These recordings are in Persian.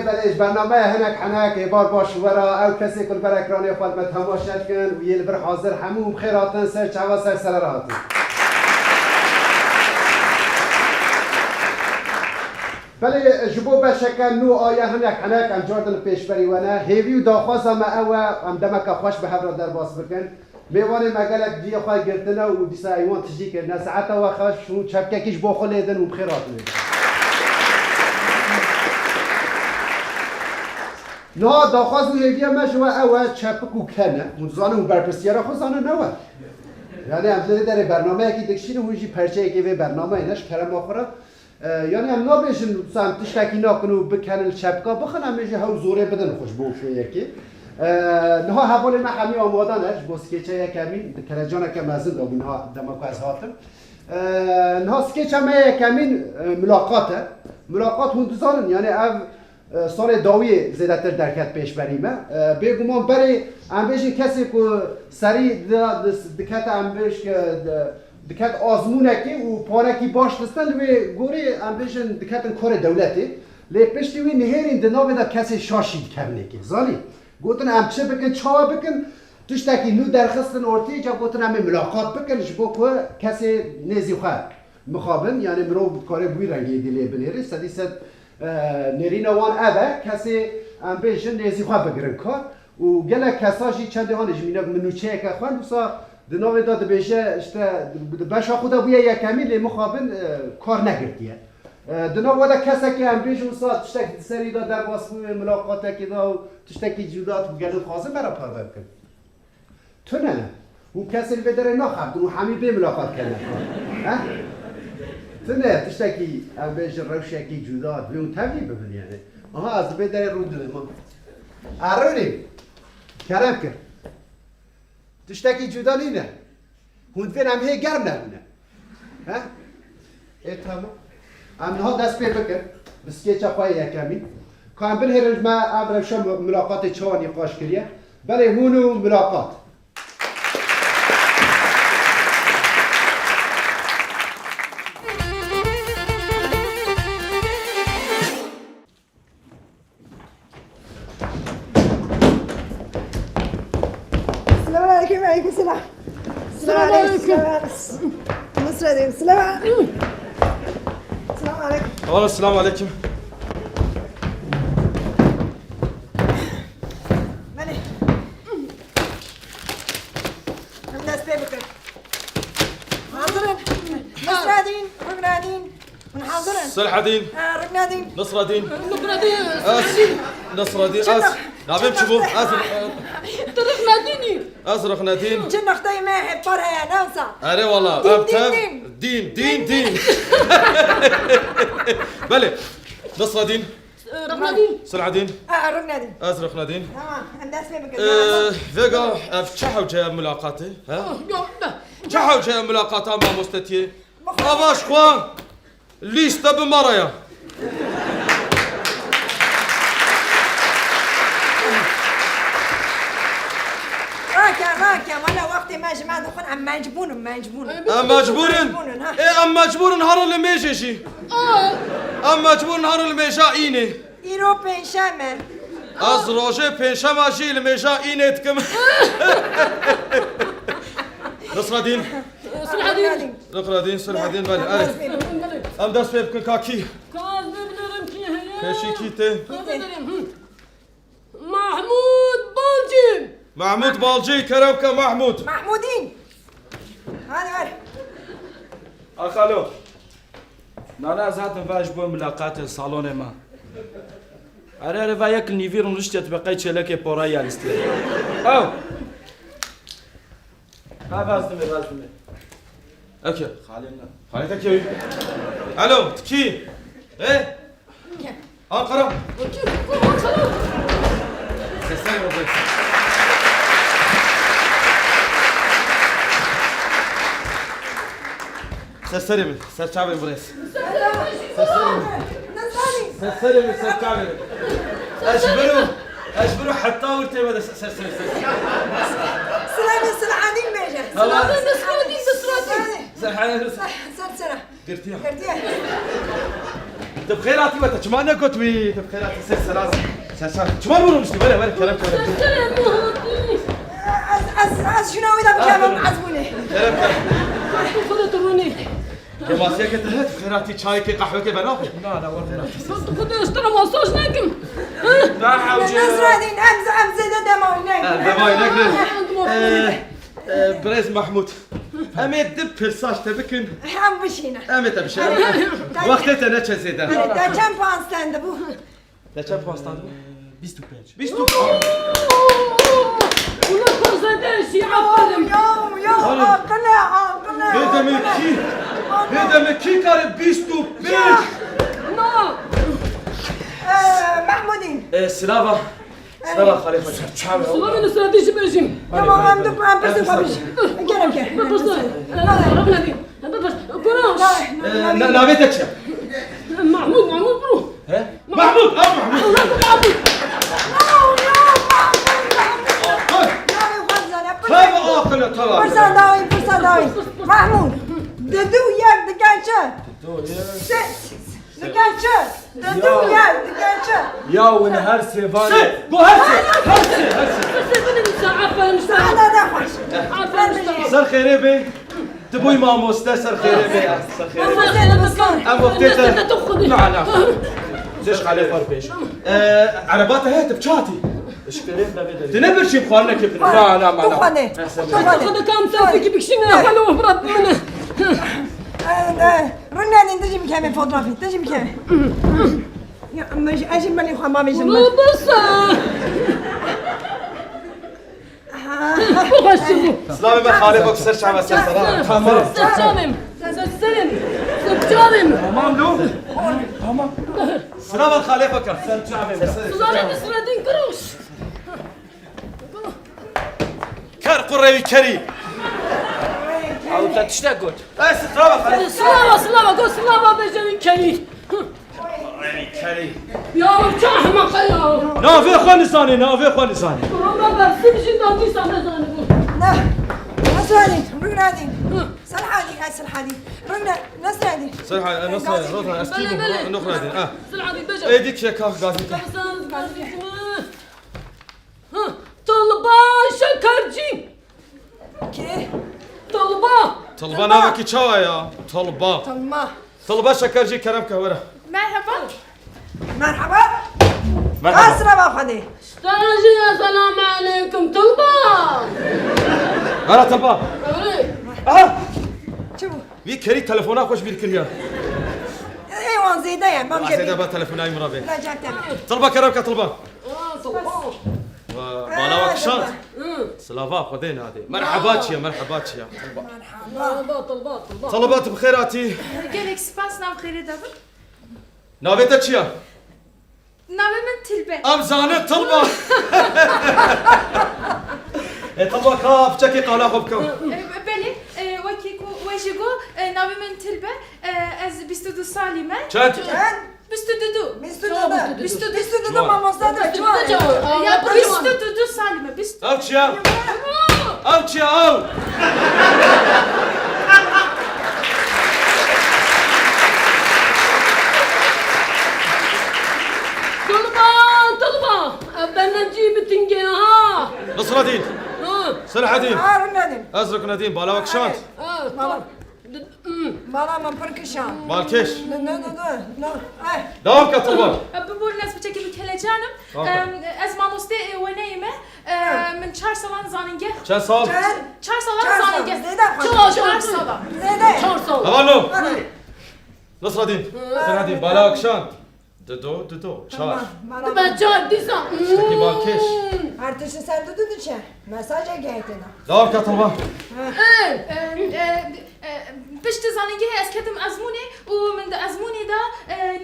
بله برنامه هنک حنک بار باش ورا او کسی کل بر اکرانی خود به تماشا کن و یل بر حاضر همون خیراتن سر چوا سر راحتن بله جبو بشکل نو آیا هنک حنک ام جاردن پیشبری ونه هیوی و داخوازم او ام دمک خوش به هفرا در باس بکن میوان مگلک دی خواه گرتنه و دیسا ایوان تجی کرنه ساعت و خوش شون چپکه کش باخو لیدن و بخیراتن نه داخواست هیوی مجموعه اول چپک و کنه منزانه و برپرسیاره خود زانه نوه یعنی همزده در برنامه اکی دکشین هونجی پرچه اکی به برنامه اینش کرم آخره یعنی هم نابیشن سام تشتکی نکنو بکنن چپکا بخن همیشه هاو زوره بدن خوش بوشو یکی نه حوالی ما همی آمادانش با سکیچه یکمین کرجانه که مزد آبون ها دماغ از هاتم نه سکیچه ما یکمین ملاقات هندوزانن یعنی او سال داوی زیادتر درکت پیش بریمه بگمان برای امبیش کسی که سری دکت امبیش که دکت آزمونه که و پارکی باش دستن و گوری امبیش دکت کار دولتی لی پشتی وی نهرین دناوی دا کسی شاشید کرنه که زالی گوتن امچه بکن چاوا بکن توش تاکی نو درخستن ارتی جا گوتن همه ملاقات بکنش با که کسی نزی خواه مخابن یعنی مرو کار بوی رنگی دیلی بنیره صدی صد نرین وان اوه کسی ام بیشن نیزی خواه بگرن کار و گله کساشی چند هانش میناک منوچه که خوان بسا دناوی داد بیشه اشته بشا خودا بویا یکمی لی مخابن کار نگردیه دناوی دا کسی که ام بیشن بسا تشتک سری دا در واسه ملاقاته که دا و تشتکی جودات و گلو خوازه برا پرور کن تو نه اون کسی رو بدره نخواب و همی به ملاقات کنه تو نه تشتکی امبیش روشکی جودات به اون طبیعی ببین یعنی آها از بدره رو دونه ما ارونیم کرم کرد تشتکی جدا نینه هندوین هم هی گرم نبونه ها؟ ای تمام امنها دست پی بکر بسکیچه خواه یکمی که هم بلهرنج ما ابرشا ملاقات چوانی قاش کریه بله هونو ملاقات السلام عليكم. والله السلام عليكم. مالي الناس بكره حاضرين نصرادين رقنادين حاضرين صلحدين رقنادين نصرادين نصرادين نعم شوفوا رقناديني رقنادين جن اختي ما حبرها يا ناصع اري والله دين بله نصرادين رقنادين صلحدين رقنادين رقنادين تمام الناس بكره فيجا افتحوا جاي ملاقاتي ها جحوا جاي ملاقاتها مع مستتيه افاش خوان ليست بمرايا ولا وقت ما جمع دخل عم مجبون ام مجبورن ام مجبورن هر الميجي ام مجبورن هر الميجا اینه ایرو پنجشنبه از روزه پنجشنبه جی الميجا اینه تکم نصر الدين صلح الدين نقرا دين صلح الدين بالي ام دست بكن كاكي كاز ببدرم كي هي كيشي كيتي محمود بالجي محمود بالجي كرمك محمود محمودين هذا خالو نانا زاتن فاش بو ملاقات الصالون ما اره و یک نیویر نشتت بقای چلک پورای است او ها بازدم اوكي خالنا خليتك يا الو تكي ايه انقره سرسري سرچاوي بريس سرسري سرچاوي اجبروا حتى ورتي بدا سرسري سلام السلعانين ميجا سلسلة قرتيها قرتيها تبخيراتي وتا كمان قلت بي تبخيراتي سلسلة سلسلة كمان مو مشتي ولا كلام از شنو اذا بكلام عزبوني كما سيكت هات بخيراتي شاي كي قهوه كي بناخذ لا والله خد اشترى مصاص ناكم لا حاوجي نصرانين امزه دموي بريز محمود امي دب فرساش تبكن حام بشينا امي تبشي وقتها انا تشزيدا دا كم باستان دبو لا كم باستان 25 بيستو ولا كوزاداش يعفرم يو قناع هذا مكي كار بيستو بيش نا محمودين سلافا خليفه سلام نسراديش بيجي تمام عندك عم بس فبش كرم بس ربنا دي بس كراش نابيتك محمود برو محمود هذا اخر طلع فرصة داوي محمود ددو ياك دكانشة دكانشة ددو ياك دكانشة يا ونهار سيفاني بو هرسي بس بني عفر مش هذا خوش عفر صار خيري بي تبوي ماموستا صار خيري بي صار خيري ابو فتيتا تاخذي نعم زيش خليفه ربيش عرباتها هي تبشاتي ايش كريتنا بدري تنبر شي بخوانك ابن لا ما تخني تاخذ كم سالفه بكشنا حلو برد منه رناني تجي مكامل فوتوغرافي تجي مكامل يا مش اجي مالي خو مامي جمال بس سلامي ما خالفك سرش على سلسلة سلام تمام لو تمام سلام خالفك سلادين كروش كار قريبي كريم او تشتاقوت سلام قول سلام بجري كريم يا شاحمة خيال نافي خواني ثاني والله بس تمشي دوتي سامي لا نسراني رناني سلحاني هاي سلحاني رنا نسراني صراحة نصر روضها استيبو نخرج سلعة بجري ايديك يا كاف غازي طلبة شكرجي كي طلبة ناوكي تشاوا يا طلبة طلما طلبة شكرجي كرمك ورا مرحبا مرحبا اسرع باخذي استاجي يا سلام عليكم طلبة ورا طلبة شوفوا في كري تلفونك وش بيركريا ايوان زيدا يعني ما سيدا مجيب با تلفوناي مرابي لا جاب تاني طلبة كرمك طلبة طلبة مالا وكشات سلافا خذين هذه مرحباتش يا طلبات طلبات بخيراتي Gerek spas nav خير دابا نافيتك يا نامي من تلبة ام زانت طلبة طلبة كاف تشكي قالا خبكم بله وكيكو وجيكو نامي من تلبة از 22 سالمه چند 22 بيستو ماما صدق ya 22 سالمه 22 او چيا او چی او طلبة بدنا نجيب تنجي ها نصر الدين صلاح الدين Harun dedim. ازرق نديم بالا وكشانت Bana mı pırkışan? بالكش Ne? دوام كطلبة بقول الناس بتشكي بكلجانم از ماموسته ونيمه من 4 سالان زانینگه چند سال؟ 4 سالان زانینگه Zeydan. 4 سالان Zeydan. شرصو أغانو نصر الدين صلاح الدين بالا وكشانت دو چار تبع جاد ديسا اشتكي بالكش Artışı sen dedin içe. Mesaja geldin. دوام كطلبة پشت زانینگه از کتم ازمونی و من ده ازمونی دا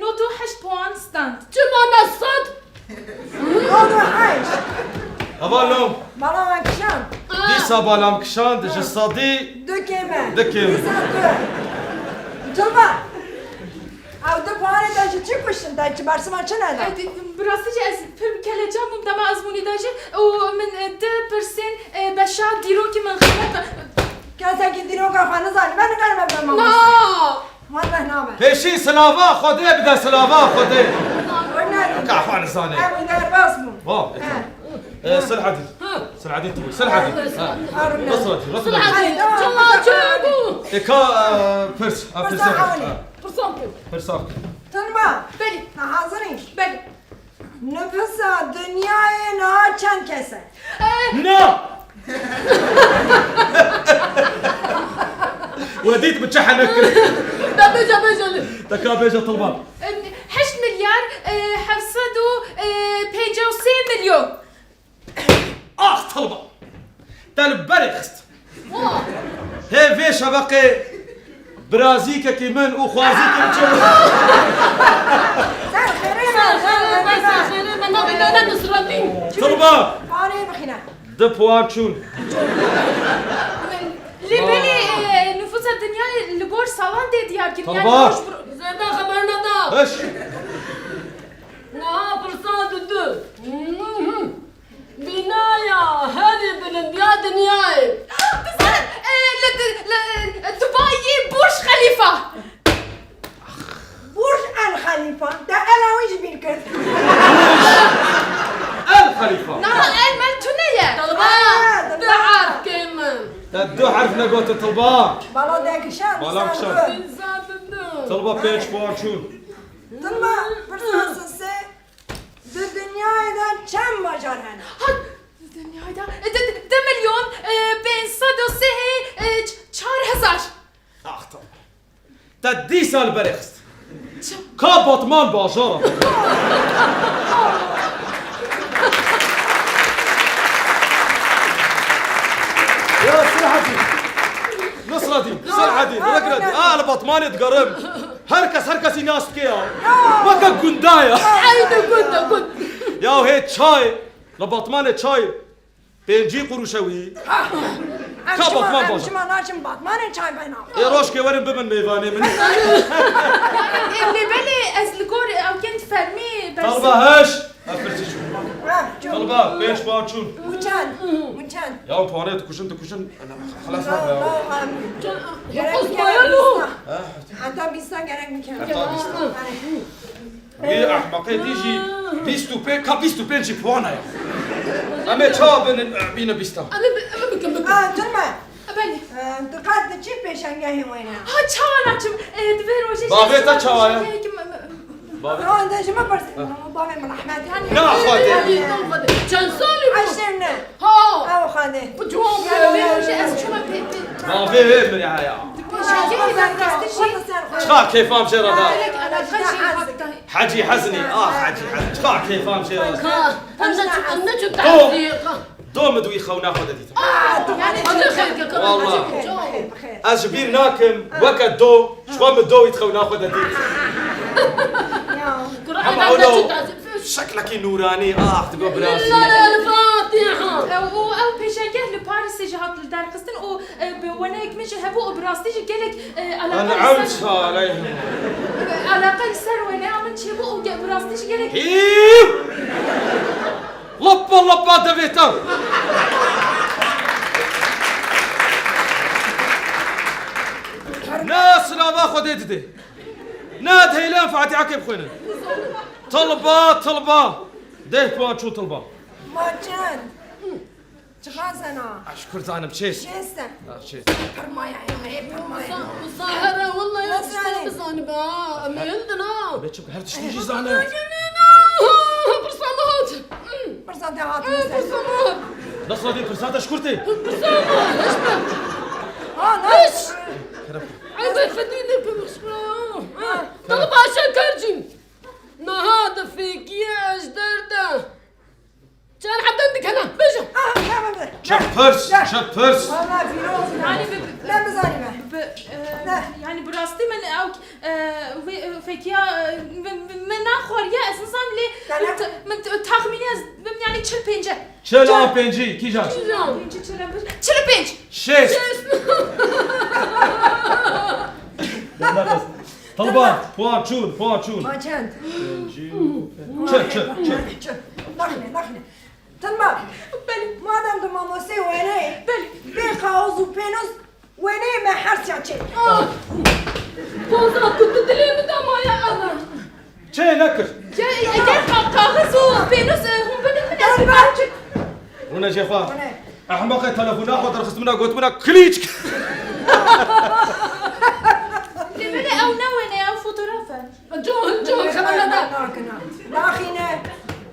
نوتو 8 پوان ستاند شما نصد Oldu hayır. أغانو Bana bakışan. ديسا بالا وكشانت جسادي Dökeme. Dökeme. Tulba. Avda puanı da çıkmışsın da çıbarsın maçı nerede? براستی از پر کلجانم دم ازمونی داجه و من 2% بشا دیرو که من خلق Gel sen gidin o kafanı zannı. Ben de gelmem ben لا maması. Vallahi ne haber? بيشي سلافا خدي بدأ سلافا خدي Oynar. كعفان ثاني Hem idare basmım. واو صلح الدين صلح الدين تقول صلح الدين Harun ne? نصر الدين نصر صلح الدين الدين شما جابو إيكا بيرس Fırsa havali. فرصامكم بيرساك Tulba. بله Ha hazırım. بله Nüfusa dünyaya ne açan keser? نو وديت بتشحنك ده بيجا بيجا تكا بيجا طلبان 8 مليار 753 مليون اخ طلبة تنبري خست هي في شبكة برازيكا كيمن وخوازيكا بتشوف Sen xeyrin من نبي نصر الدين طلبة Bana bakına. دو بوان شون لبالي نفوس الدنيا لقور صالان دي ديار كم يعني طلبات. زيدا خبرنا ده ايش نها فرصات الدو بناية هذه بالانبياء دنياي دبي برج خليفة Burj El Khalifa. Da elaviş bir kız. الخليفة نعم المال تنية طلبات تعرف كمان تدو عرفنا قوت طلبة Bala dekişan. Bala dekişan. زاد الدو طلبة بيش بوان شون Tulba. Fırsası de dünyaya da çem bacaran. الدنيا هيدا 2 مليون 503 اخ طلبة تدي سال بريخست كابط مان باشارة يا صلاح الدين نصر الدين صلاح الدين رقردي البطمان يتقرب هركس يناس كيا ما كان قندايا عيد قد يا هي شاي لبطمان شاي بينجي قروشوي كابط مان باشا Amçıman açım batmanın çay bayna. يا روش كي ورن بمن ميفاني من اللي بالي از لقور او كنت فرمي بس طلبة هش افرتي شو Çok. طلبة بيش باشون Uçan. Uçan. يا بوانيت كوشن انا خلاص هذا يقص بيالو Hatta bizden gerek mükemmel. حتى بيستو هي احمقية تيجي بيستو بين كابيستو بين شي بوانا يا اما تشابن بينا بيستا انا بكمل Ha Tulba. بالي Dikkat de çift peşengehi oyna. ها تشاوان عشم دبي روجي بابيتا تشاوان. Ha da şuma pırsın. Babam من احمد يعني. لا خادي كان صالي Aşırı. ها Ha o hadi. بجواب دبي روجي از شما بابي من يا شخا كيف فهم شيرا دا حجي حزني حجي حزني شخا كيف فهم شيرا انا شو تعرفي دوم دوي خونا خدتي انا خيرك والله. بخير. اجبير ناكم وقت دو شو من دو يتخونا خدتي انا شو تعرفي شكلك نوراني تقول براسي لا الفاتحه او بيشنجه لباريس جهات لدار قسطن او بونايك مش هبو براستي قالك انا عمت عليهم على الاقل سر وانا عملت شي بو براستي قالك ايوه لبا دبيتا ناس لا باخذ يدي ناد هيلان فعتي عكب خوينا طلبة ده بوان شو طلبة ماچن چقدر زنا اشكر زانم تشيس چیستن تشيس فرمایه فرمایه مصاهرة والله يا أستاذ بصاني بقى ما يندنا بيتشوك هر تشتيجي زانم برسامات برسانتی هات برسامات نصرة دي فرساتة شكرتي ناش عايزة يفديني بمشكلة طلب عشان كرجي نهاد فيك يا أجدرده كان حتى عندك هنا بيجا شب فرس والله فيروز يعني لا مزاني يعني براستي من او فيكيا من اخر يا اساسا لي من تخميني يعني تشل بينجا شلا بنجي كي جاش تشل بينج شيس طلبة بوان شون ماچن چه نخنه تنما مادام دو ماموسي وينه بي خاوز وبينوس وينه ما حرسيا چه فوزا كنت دلي مدام يا أنا چه نكر اگر کاغذ و پینوس هم بدن من از رونا جفا احمق تلفون اخذ رخصت منا قلت منا كليتك لماذا او نوين او فوتوغرافر جون خلنا لاخينه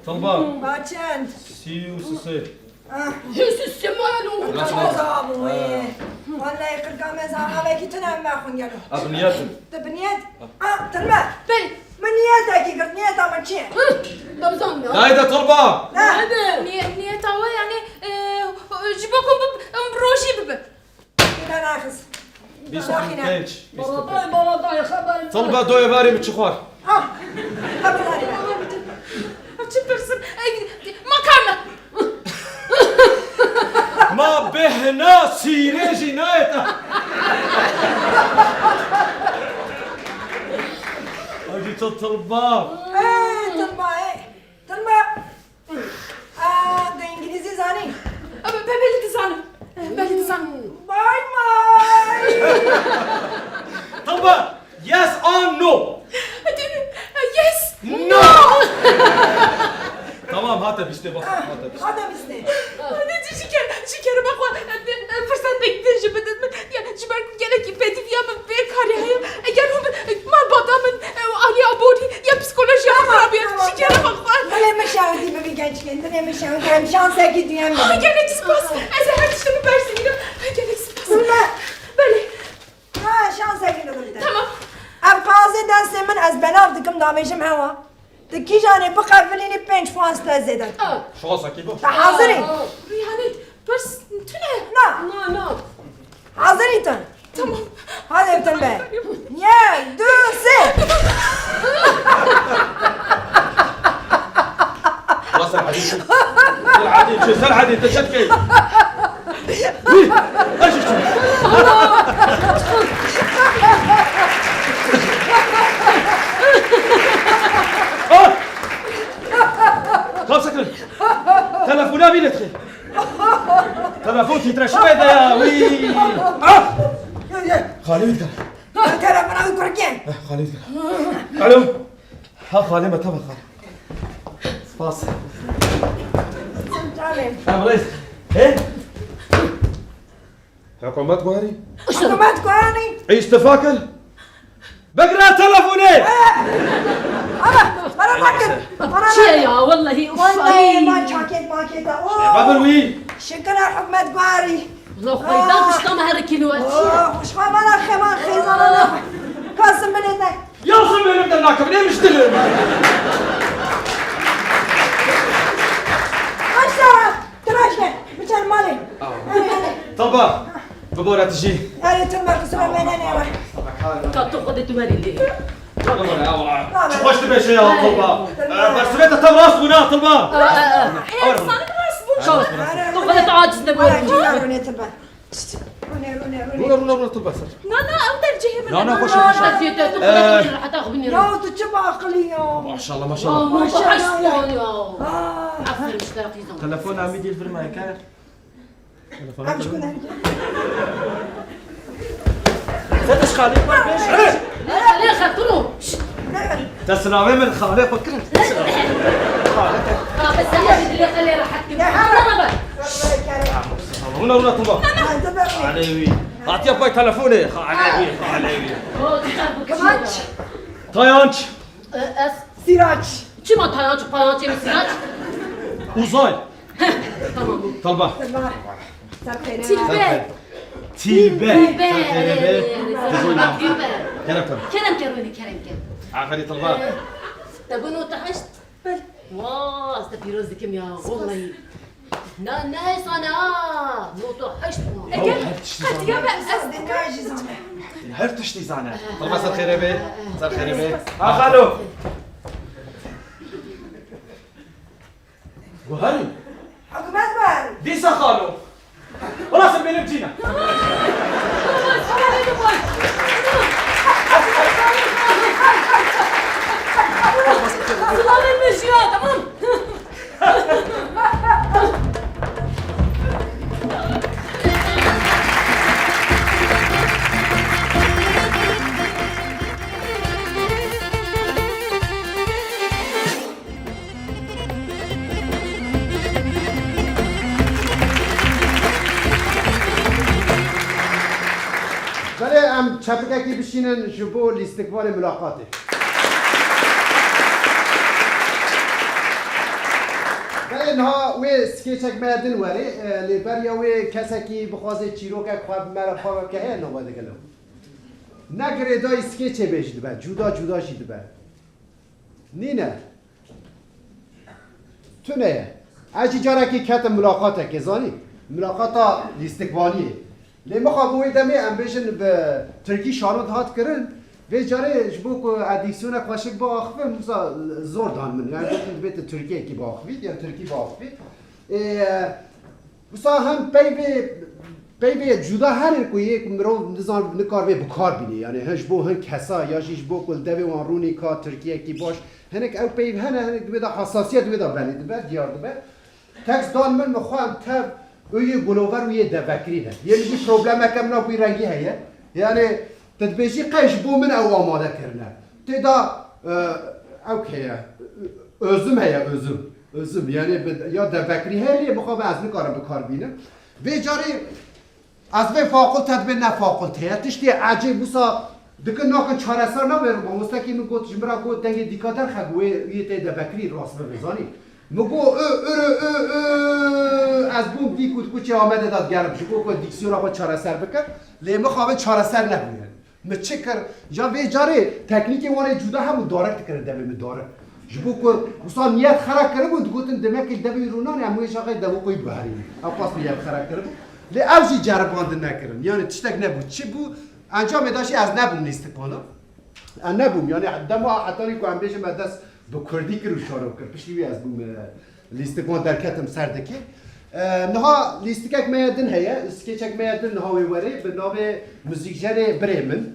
طلبة ماچن سيو سيسي هيس السمالو والله يقول قام زعما باكي تنام ما خون يلو ابنياتو تبنيت تلما بل من نيتك يقول نيتها ما تشي دبزان هايدا طلبة نية توا يعني جيبوكم بروشي بب كده ناخذ بيسو بلداي خبر طلبة دوي باري متشخوار قبل تشبرسن ما كان ما بهنا سيري جنايته اجي طلبة تلما ده انجليزي زاني بلد زانم باي باي طلبة يس اور نو يس نو تمام هاتا بيشتي بس هذا بسني شكر بقى فرصة بيكتر جبت يعني جبر جالك يبدي فيها من بيكار يا اگر هم ما بعدا من علي ابودي يا بسكولوجي عربية شكر بقى ولا مشاودي ما بيجانش كنت انا مشاودي هم شانسك ديام جالك سباس از هر تشتم برسينا جالك سباس بله شانسك دولت تمام ابقازي دست من از بناف دكم داميشم هوا دكي جاني بقفليني بنش فانس تزيدت شو ساكيبو حاضري ريحانة بس تونه لا لا حاضري تن تمام هذا يبتن بقى يا دو سي خلاص العديد سل عديد تشكي ايش خلاص سكر تلفونا مين يدخل تلفون تترى شوي ده يا وي خالي يدخل ترى انا كركين خالي يدخل الو ها خالي ما تبغى خالي سباس تعلم رئيس ايه حكومات قواري ما تقولني عيش تفاكل بقرا تلفوني انا فاكر شيا والله والله ما شاكيت ما كيتا قبل وي شكرا حكمة قواري لو خيدان تشتم هركي وش خا مالا خيمان خيزان انا قاسم بلدك يا صبي نبدا ناكل ليه مشتغل اشتغل تراشنا بتشان مالي طبا بابورا تجي انا ترمى قسمة بيننا كاتو خدت مريلي خوش تبي شيء يا طلبة بس سمعت تراس بنا طلبة يا صانك راسبون تو خدت عاجز نبوري رونا طلبة نانا أقدر جهة من لا خوش شفيت تو خدت راح تاخذني يا تجيب عقلي يا ما شاء الله ما شاء الله ما شاء الله عفوا مشترك في زون تلفون عميدي الفيلم هيك عم شكون هنجي فتش خاله بار بيش خليه خطرو تسلامي من خاله فكرت بس هي بدي خليه راح يا حرام هنا طبعا عليوي اعطيه باي تلفوني عليوي كمانش طيانش سيراج چی ما تایانچ پایانچ میسیاج وزاي تمام طلبه تلبا سرخيري تیلبه تيلبه تیلبه كلام کرم کرونی کرم کرم عفري طلبه تبونو تحشت بل واه است پیروز دکم یا والله نه نه سانا نو تحشت قد يا بأس ناجي زمان هرتشتي زانه طلبه صار خير بي صار خير بي خالو وهري حكومات بار ديسا خالو ولا سبينا بجينا سلام المشيا تمام ولی ام چپککی بشینن جبو لاستقبال ملاقاته ولی اینها وی سکیچک مردن ولی لیبر یا وی کسکی بخوازه چیروکک خواب مرا خواب که هی نباده گلو نگره دای سکیچه بشید با جدا شید با نینه تو نه اجی جاره که کت ملاقاته که زانی ملاقاتا لاستقبالیه لی مخابوی دمی امبیشن به ترکی شارود هات کرن و جاره جبو کو ادیکسیون کلاشک با آخوه موسا زور دان من یعنی بیت ترکیه کی با آخوید یا ترکی با آخوید موسا هم پی جدا هر کوی یک مرو نظام نکار به بکار بینی یعنی هنج بو هن کسا یا جیش بو کل دوی وان رونی کا ترکیه کی باش هنک او پی هنه دویدا حساسیت دویدا بلید بر دیار دو تکس دان من مخوام تب اوی گلوور اوی دفکری ده یعنی بی پروبلم کم نا بی رنگی هیه یعنی تدبیجی قیش بو من او آماده کرنه تدا او که özüm هیه özüm یعنی یا دفکری هیه بخواه از نکارم بکار بینم وی جاری از وی فاقل تدبیر نه فاقل تیه تشتی عجیب بوسا دکن ناکن چارسار نبرم با مستکی من گوت جمرا گوت دنگی دیکاتر خگوه یه تی دفکری راست بزانی مگو از بوم دی کوچه آمده داد گرم شو کو دیکسیون آقا چاره سر بکن لیمه خوابه چاره سر نبوید مچکر جا وی جاره تکنیک وانه جدا همون دارکت کرده می داره جبو کو وصل نیت خراب کرده بود گفتن دمک دبی رونان همویش آقا دبو کوی بهاری اپاس نیت خراب کرده لی اوجی جرباند نکردن یعنی تشتک نبود چی بود انجام داشتی از نبوم نیست کنم نبوم یعنی دما حتی کو هم بشه دست با کردی که رو شارو کرد پشتی از بوم لیستکان در کتم سردکی نها لیستکک میادن هیا اسکیچک میادن نها ویوری به نام موزیکجر برمن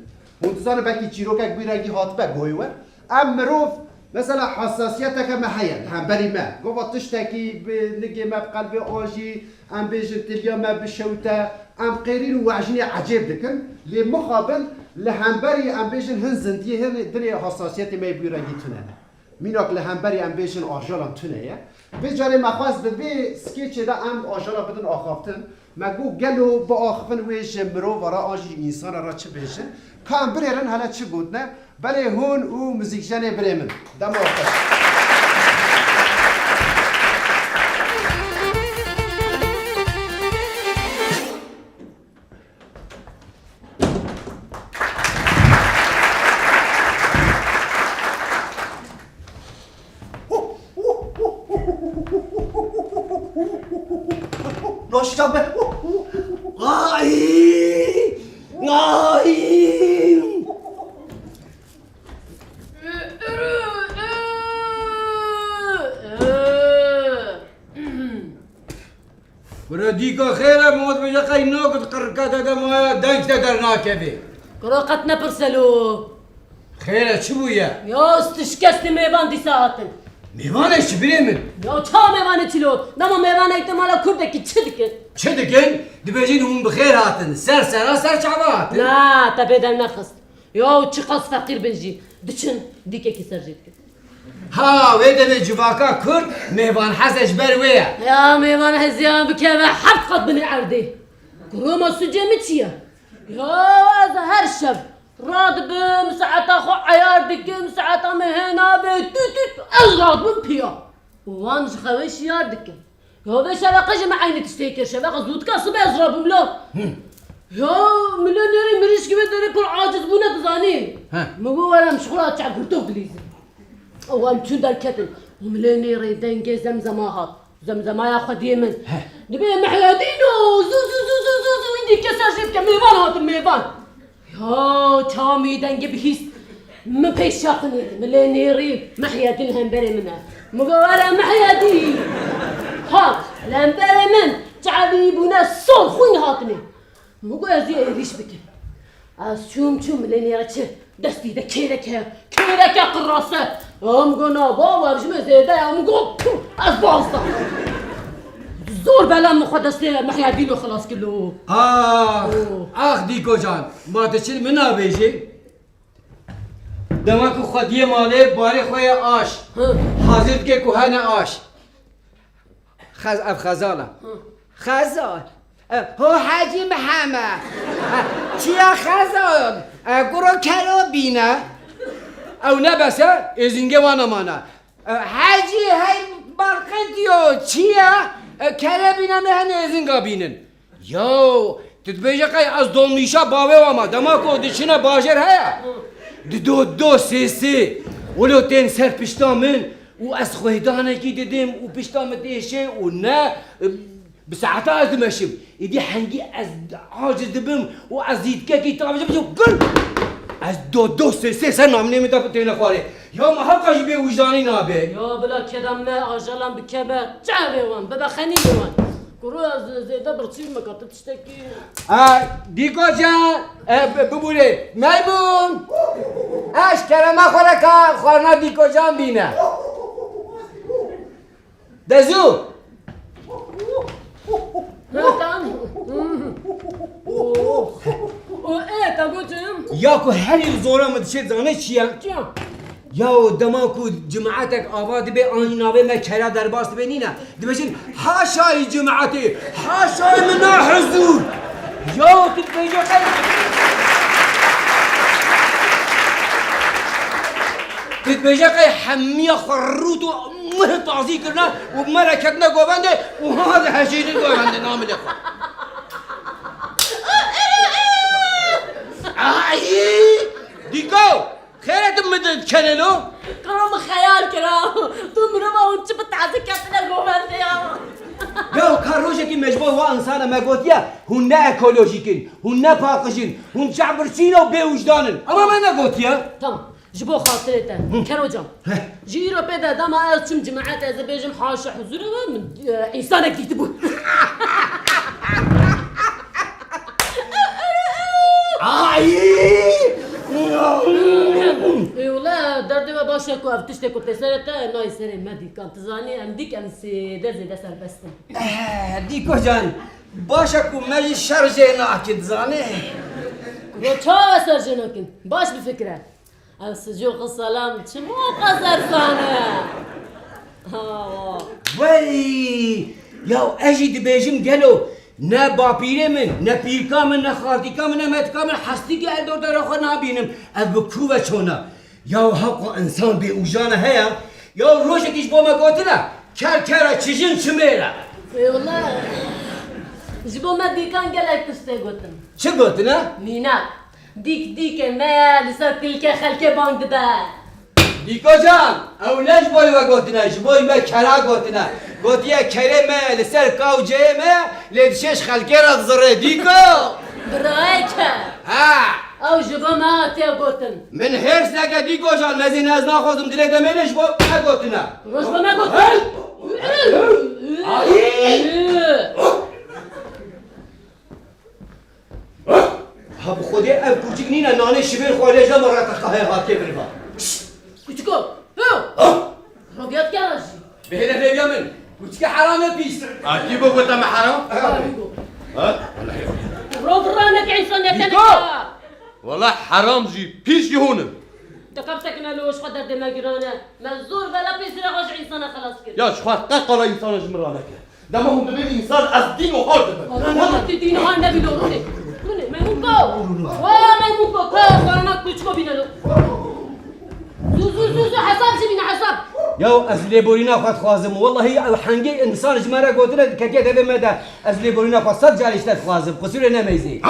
منتظر بکی چیروکک بیرگی هات به گویور ام مروف مثلا حساسیت که محیط هم بری ما گفت تشتکی به نگی ما بقلب آجی ام بیجن تلیا ما بشوته ام قیرین و عجینی عجیب دکن لی مقابل لهمبری ام بیجن هن زندیه هن دنی حساسیت ما بیرگی تونه میناک لهمبری ام بیشن آجالان تونه به جاره مخواست به سکیچ دا ام آجالا بدن آخافتن مگو گلو با آخفن ویش مرو ورا آجی انسان را چه بیشن کام بریرن حالا چه بود نه بله هون او موزیکشن بریمن دم آخفن ناشتم برديكو خير موت بجاقي نوقت قرقات دم دنك تقدر ناكبي قراقتنا برسلو خير شو يا يا استشكست ميبان دي ساعتن میوانش چی بریم؟ یا چا میوانه چلو نما میوانه احتمالا کردکی چه دیکن چه دکن؟ دبیجین هم بخیر هاتن سر سرا سر چابا هاتن نه تا بدم نخست یا چی قص فقیر بنجی دچن دیکه کی سر جید ها ویدن جواکا کرد میوان حسش برویه یا میوانه هزیان بکه و حب قد بنی عرده کروما سجمه چیه یا از هر شب راد بم ساعتا خو عیار دکم ساعتا مهنا به تو از راد بم پیا وانش خوش یار دکم یا به شبقه جمع عینی تشتیکر شبقه زود کاسب از رابم لا یا مليونيري مريش كيف داري كل عاجز بونا تزاني مو ولا مشغولات تاع كرتوب ليزي او ام شو دار كتل ومليونيري دنجي زمزماهات زمزمايا خديمن نبي محيادينو زو زو زو زو زو زو يدي كسر جيب كميفان هات الميفان يا تامي دنجي بهيس من بيشاقني مليونيري محيادين الهمبري منها مو ولا محيادين هات الهمبري من تعبي بونا صون خوين هاتني مو ازي ايش بك از چوم لنيرا چه دستي ده كيرك قراسه ام قنا بابا مش مزيده ام قو از باسطه زور بلا مقدس محيادين وخلاص كله دیکو جان ما تشيل منا بيجي دماغ خودی ماله باره خوی آش حاضر که کوهن آش خزاله خزال هو حاجی محمد چیا خزال گرو کلو بینه او نبسه ازینگه وانا مانا حاجی های برقدیو چیا کلو بینه مهن ازینگا بینن یو تتبیجه قی از دومنیشا باوه واما دما کو دچینه باجر هیا دو سه ولو تین سر پشتا من و از خویدانه کی دیدم و پشتا متیشه و نه بساعتها از دمشم ایدی حنگی از عاجز دبم و از دیدکه کی تابجه بجو گل از دو سه سر نام نمیده تین خواره یا ما حقش به وجدانی نابه یا بلا کدام نه آجالم بکبه جعبه وان ببا خنی وان گروه از زیده برچیر مکاتب تشتکی دیگو جان ببوره میمون اش کرما خوره که خورنا دیگو جان بینه دزو یا کو هری زورا مدشه زانه چیه؟ یا دما کو جماعتك آباد به آینابه ما کرا در باست بینینا دبشین حاشای جماعتی حاشای منا حضور یا تتبیجه قیل تتبیجه قیل حمیه خروط و مه تعظی کرنا و مرکتنا گوبنده و هذا هشینی گوبنده نام لخوا دیگو خیرت مدد کنلو کرام خیال کرام تو مرا اون چه بتعزی کتنا گوبنده یا کاروشه کی مجبور و انسان مگوتیا هون نه اکولوژیکین هون نه پاکشین هون جبرچین و به وجدانن اما من نگوتیا تمام جبو خاطرته كانوا جام جيرو بدا دام ارتم جماعات از بيجم حاش حضور من انسانك يكتبوا اي والله دردي ما باشا كو افتشتي كنت سرتا ناي سري مدي كانت زاني عندك امس دزي دسر بستم دیکو جان باشه کو مجی شرجه ناکد زانه رو چا سرجناكن باش بفكره السجوق السلام شمو قصر سانه وی یا اجی دبیجم گلو نه باپیره من نه پیرکا من نه خالتیکا من نه متکا من حستی که ادور در خود نبینم از بکو و چونه یا حق انسان به اوجانه هیا یا روشه کش با ما گوتنه کر چیجین چمیره ای والله جبو ما دیکان گلک تشته گوتن چه گوتنه؟ مینا دیک ما لسر تلك خلک بانگ ده دیکو جان او نش بای و گوتنه جبوی ما کرا گوتنه گوتیه کره ما لسر کاو جه ما لیدشش خلکه را زره دیکو برای که او جبو ما هاتی گوتن من هرس نکه دیکو جان مزین از ناخوزم دلیه دمینش با گوتنه روش با ما گوتن ها بخودی او کوچیک نینه نانه شبیر خواهیش نمارا که خواهی هاتی برفا کچکو روبیات کرد بهنا ليبيا من وتشكي حرام بيس اكيد بقول ما حرام ها روب رانك انسان يا بيكو. والله حرام جي بيش يهون تكبتك مالوش قدر دماغرانا مزور بلا بيصير غش انسان خلاص كده يا شخوات قال انسان جمرانك ده ما هم بين انسان الدين وهذا انا تدين ها النبي لورني ما يمكو وما يمكو كاف انا كنتكو بينالو زو حساب شي من حساب يو ازلي بورينا خات خوازم والله هي حنجي انسان جمارة قدرة كتير هذا مدى ازلي بورينا فصل جالي اشتاد خوازم قصير انا ميزي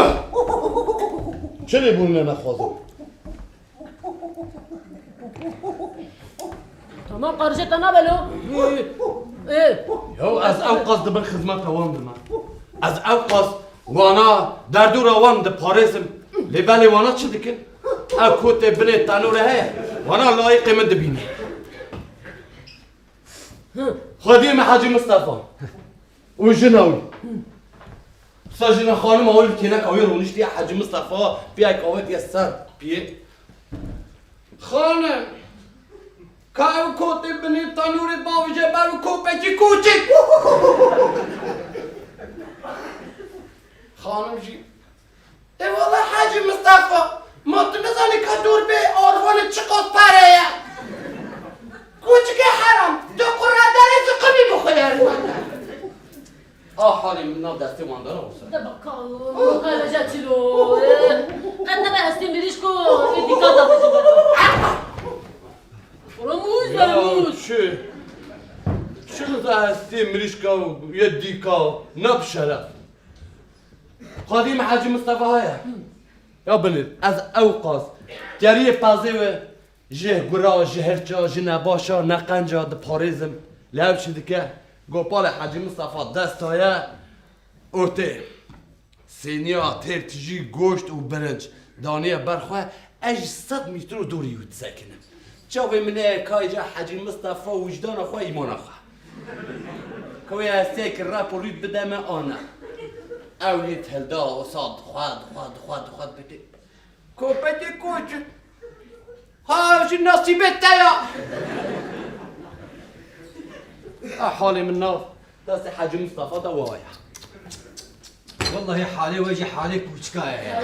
شنو يقولون انا خاطر تمام قرشت انا بلو ايه يو از اوقاز دبن خدمات وان دما از اوقاز وانا دردو روان د پاريزم لبالي وانا چه دكن اكوت بني تانور هي وانا لايق من دبيني خديم حاجي مصطفى وجناوي ساجنا خانم اول كينك اوير ونشتي حاجي مصطفى في كويت يسر بي خانم كاو كوت بني تانور باو جبل كوبتي كوتي خانم جي اي والله حاجي مصطفى ما تنزاني كدور بي اورفون تشقص باريا كوتشكي حرام دو قرادة تقبي بخير حالي من نار دستي واندر اوسا دبكا قال جاتلو قد نبع استمريشكو ادي كذا رموز شو ذا استمريشكا ويديكا نبشرة قديم حاجي مصطفى هيا يا بنت از اوقاز جري بازي جه غرا جهرچا جنباشا نقنجا د پاريزم لاب شدكه گوپال حاجی مصطفى دستایا اوته سینیا ترتجی گوشت و برنج دانیه برخواه اج 100 متر دوری یود سکنه چاوی منه کایجا حاجی مصطفى وجدان خواه ایمان خواه کوی هسته که را پولید بدم آنه اولید هلدا و صاد خواد بده کوپتی کوچ ها شو نصیبت تایا حالي من نار داس حاجي مصطفى دوايا والله حالي وجه حالي كوتشكايا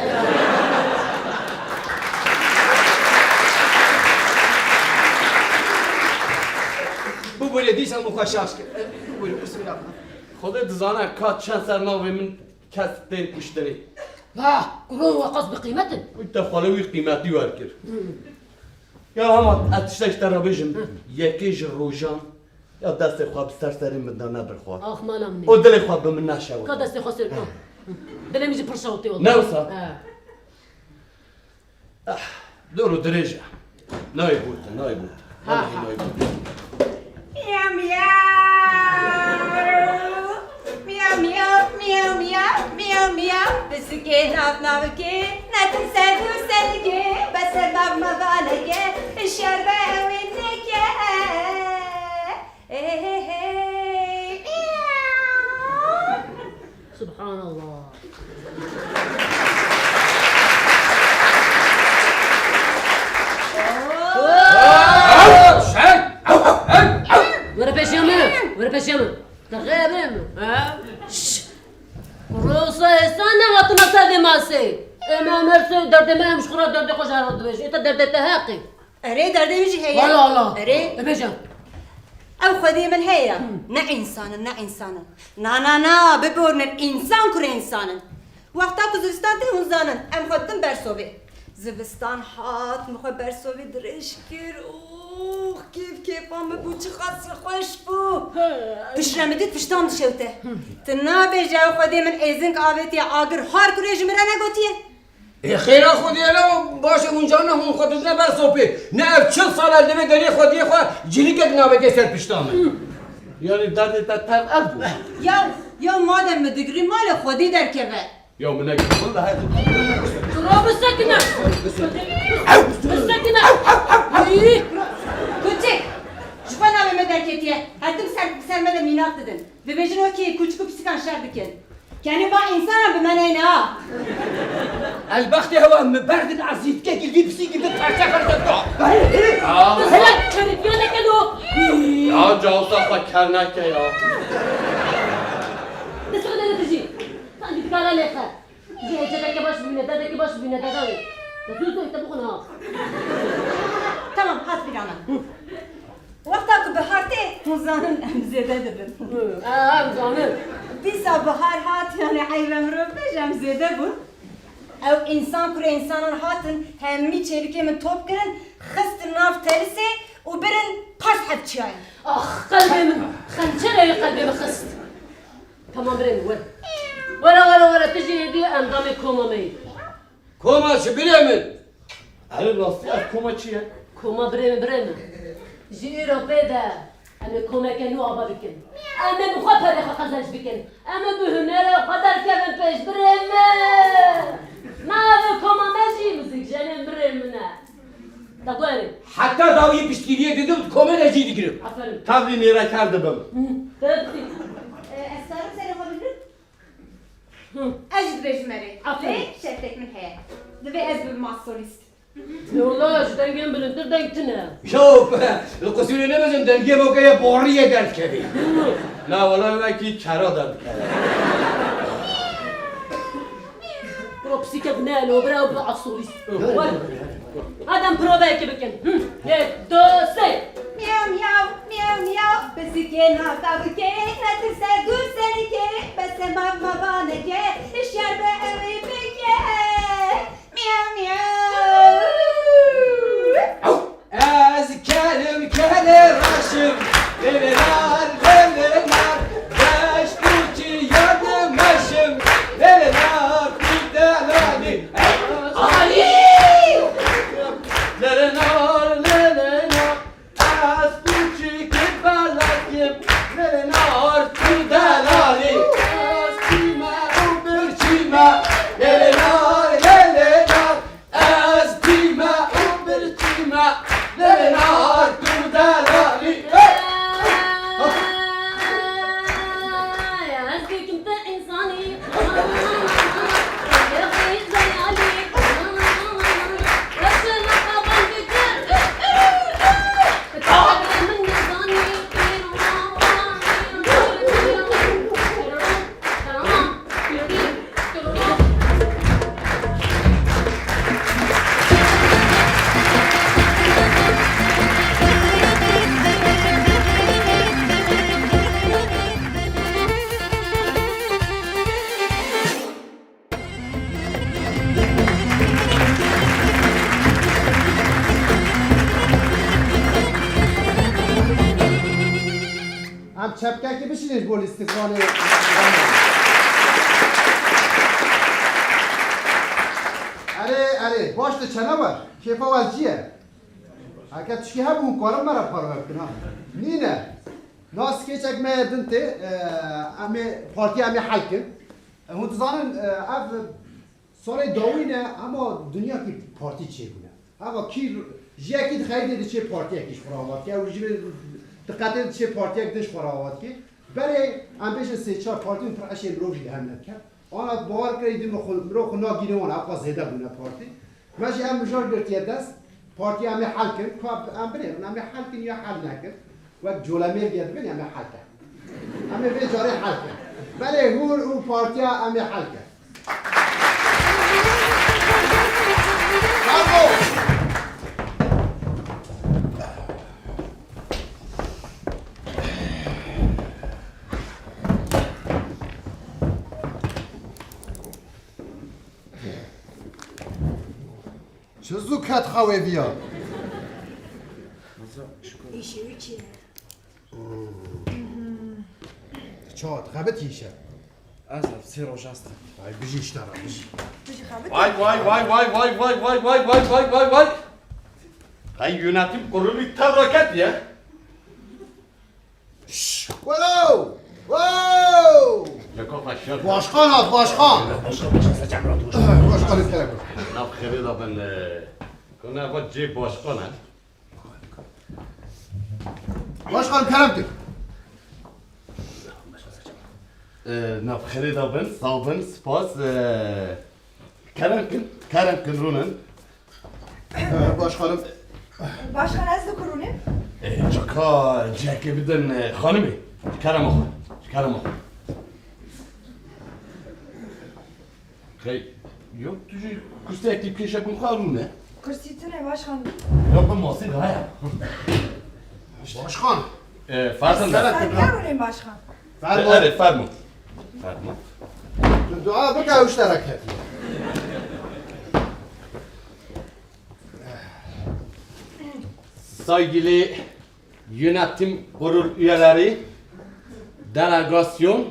بو ديس المخشاش بو بسم الله خودت دزانه كات چند سر ناوي من کس دين مشتري لا قرون وقص بقيمته وانت خالوي قيمتي وركر يا هم اتشتاش ترى بجم يكيج الروجان يا دستي خواب سرسري من دانا بالخوا اخ ما لمني ودلي خواب من ناشا كاد استي خسر دلي ميجي برشاوتي والله نوصا دورو درجة نايبوت مياو مياو مياو مياو مياو مياو مياو بسكي نافنافكي نتنسدو سلكي بس الباب ما بالكي الشربة وينك سبحان الله ورا بيشامل تغيبم روسا استنى ما تنسى ماسي ما مرسي درد ما مش خرا درد خوش هرد بيش انت درد تهاقي اري دردي بيجي هي والله اري بيجا او خدي من هي نا انسانا نا ببورن انسان كر انسانا وقتا كوزستان تهونزانن ام خدتم برسوبي زبستان حات مخو برسوبي درشكر اوه كيف ام بوچ خاص خوش بو بشرمدت پشتام دشوته تنا بيجا خدي من ايزنك اويتي اگر هار كريج مرنا گوتيه خير خودي انا باش اونجا نه اون خودت نه برسوپی نه 40 سال دمه دنی خودی خو جلیک نابه سر پشتامه يعني دادي تتهم أبو يا مادام مدقري مال خودي در كبه يوم منك والله هاي تراب السكنة السكنة كوچك جوانا به مدر کتیه هدم سر مدر میناق ددن ببیجن وکی کوچکو پسیکان شر بکن کنی با انسان به من اینا البخت هو برد العزيز كيك الفيد بسيك بدك تعشق هلا كانت يانا كانوا Ya cavsa kerneke ya. Nasıl kadar tiji? Sanki bir kara lekha. Tiji hecedeki baş bine, dedeki baş bine, dedevi. Nasıl söyle bu konu? Tamam hat bir ana. Vakta ku bahar te huzanın emzede dibin. Canım. Disa bahar hat yani hayvan röpte emzede bu. Ev insan kure insanın hatın hemmi çelike min top kirin xist nav telise u birin pas hep çayın. Ah kalbim. Xançere kalbim xist. Tamam برين وين ولا تجي يدي أنظامي كوما مي Koma şu bilemin. Ali nasıl ya kuma çiye? كوما برين جي أوروبيدا أنا كوما كانوا أبا بكن أنا مخاطر يا خزاش بكن أنا بهنالة قدر كمان بيش برين ما في كوما ماشي مزيك جاني برين منا تقولي Hatta davayı pişkiliye dedim komedeci dikirim. عفوا Tabii nere kardım. تبتي Esrarım seni yapabilir? Ecd bejmeri. Aferin. Ve şeftek min heye. Ve ez bir masolist. والله شدن جنب الانتر دنكتنا Yok be. Kusura ne bezim denge mokaya borriye dert kedi. La valla belki kara da bir kere. بروبسيكا بنالو براو بالعصوليس هذا مبروفاكي بكن هيك دو سي Miyav miyav miyav miyav. Besiken haka bike. Netise dur seni ke. Besema babane ke. İşyer be evi bike. Miyav miyav. Az kelim raşım. Leleler leleler. Beş kuçi yardım aşım. Leleler fidelani. Ali! Lerenar lerenar. Az kuçi kibalakim. Lerenar Fidelani. Az kime ubir kime. Leleler leleler. Az kime ubir kime. Leleler fidelani. يا عزيك انت انساني يا اخي زي عليك بس انا قبلك تعال من نظامي هم çepkeki bişiniz bu istikbali. Ali, başta çene var. Kefa valciye. Hakikat tüşki hem bu karım mara para verkin ha. Nine? Nas keçek me dinti, ame parti ame halkin. Hund zanın ev sonra davine ama dünya ki parti çekune. Ama ki jeki khayde de çe parti ekiş faravat ki o jibe dikkatli çe parti ekdiş faravat ki. Bere ambeş se çar parti پر اشی بروجی هم نکرد. آن باور کردیم رو خنا گیریم آن اقا زده بونه پارتی. ماشي هم مجال گرتیه دست پارتی هم حل کرد. کاب هم بره هم حل کن یا حل نکرد. وقت جولمی بیاد بینی هم حل کرد. هم به جاره حل کرد. بله هو پارتی هم حل کرد. برو. چه زوکت خواه بیا İşi üçü. چات خبه تیشه Az سه روز است. ای بجیش دارم بجی Vay vay vay vay vay vay vay vay vay vay vay vay. Hay yönetim kurulu tebrik ya. ولو واو Yakala şer. başkan at başkan başkan istedim Nav khiri da ben kona bak cep başkan ha. başkan kalemdir Nav khiri da ben savun spas Karan Runen. başkanım Başkan ez de kurunu. چکا جاکی بدن خانمی کرم آخوان کرم آخوان خیلی یا توی کرسی اکتیب کشه کن خواهرونه کرسیتونه باشخان یا به ماسی داره باشخان فرزن داره سنگرونه باشخان اره فرمو دعا بگه اشتراکت Saygılı yönetim kurul üyeleri, delegasyon,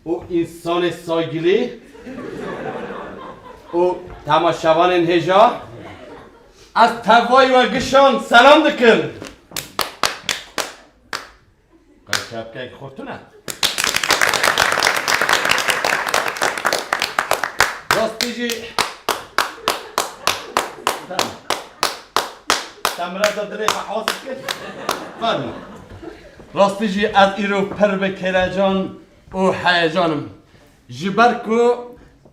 o insanı saygılı, o tamaşavanın heca, az tevay ve gışan selam dikın. Şapkayı kurtuna. Gazeteci... Tamam. تمرد دریخ حاصل کرد فرمو راستیجی از ایرو پر به کلاجان و حیجانم جبر کو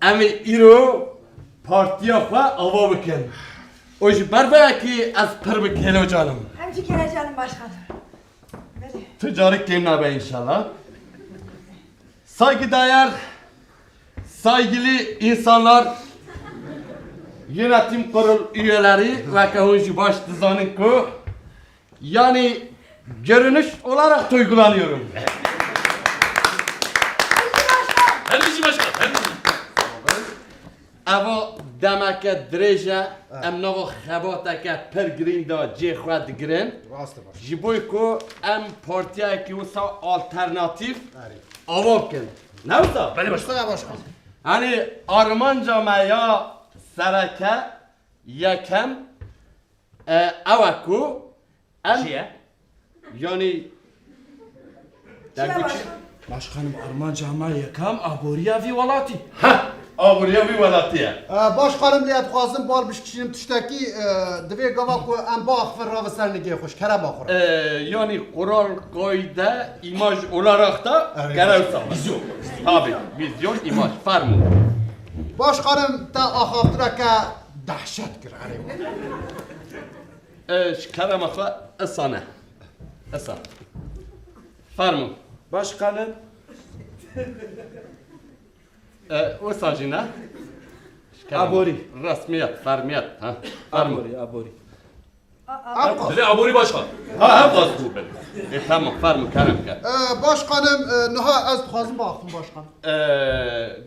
امی ایرو پارتیا خواه آوا بکن و جبر که از پر به کلاجانم همچی کره جانم باشخان تجاری کم نبه انشالله saygıdeğer saygılı insanlar yönetim kurul üyeleri ve kahuncu baş dizanın ku yani görünüş olarak duygulanıyorum. Herbici başkan, herbici. Ava demek dreje em nava xebata ke per girin da cê xwe digirin ji bo ku em partiyekî wisa alternatif ava bikin. Ne wisa? Beni başkan. Hani armanca me ya sereke yekem ava ku em Çiye? yani Başkanım Armanca ama yakam aboriya vi valati. ha avruya bir velatiye. Başkanım liyet xwazim bal bişkişinim tiştekî divê gava ku em baxfir rave ser nigê xwe ji kerema xwe Yani kural koyda imaj olarak da görevsa. Vizyon. Tabii vizyon imaj. Farmı. Başkanım te axaftireke dehşet kir erê Kerem akla ısana. Isan. Farmı. Başkanım O sajina. Abori. Resmiyet, farmiyet. Ha. Farmı. abori. Dile aburi başkan. Ha hem gaz bu ben. Tamam farmı Kerem ke. Başkanım niha ez dixwazim baxfim başkan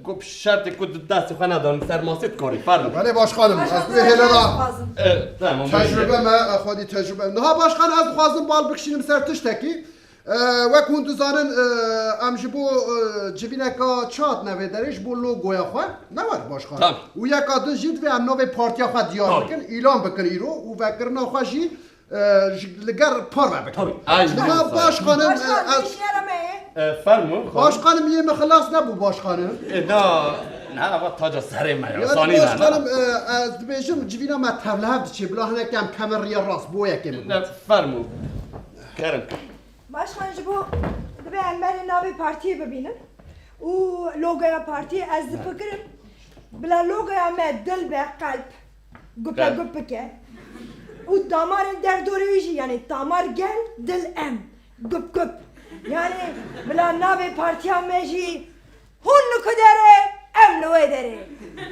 Gup şartı ku dasti xana dan sermaset kori farmı. Belê başkanım ez divê hêlera Tamam. tecrübe me xwedî tecrübe niha başkan ez dixwazim bal bikişinim ser tiştekî wek hûn dizanin em ji bo civîneka çat nevê derê ji bo logoya xwe ne var başkan Tamam. û yeka din jî divê em navê partiya xwe diyar bikin îlan bikin îro û vekirina xwe jî li ger par ve bikin Aynen. niha başkanım Başkan ez işe yaramaya. Farmı. başkanım yê min xilas nebû başkanım Na ne ama taca serim ya. yani Sani başkanım ne? ez dibêjim civîna me tevlihev diçe bila hinek em kemeriya rast bo yekê min Ne farmı. Kerem. Başkan bu dibe emberi navi partiyi bibinin. U logoya partiyi ez dipikirim. Bila logoya me dil be kalp. Gupe Evet. gupike. U damarın derdoruyucu yani damar gel dil em. Gup gup. Yani bila navi partiya meji hun kudere em nu edere.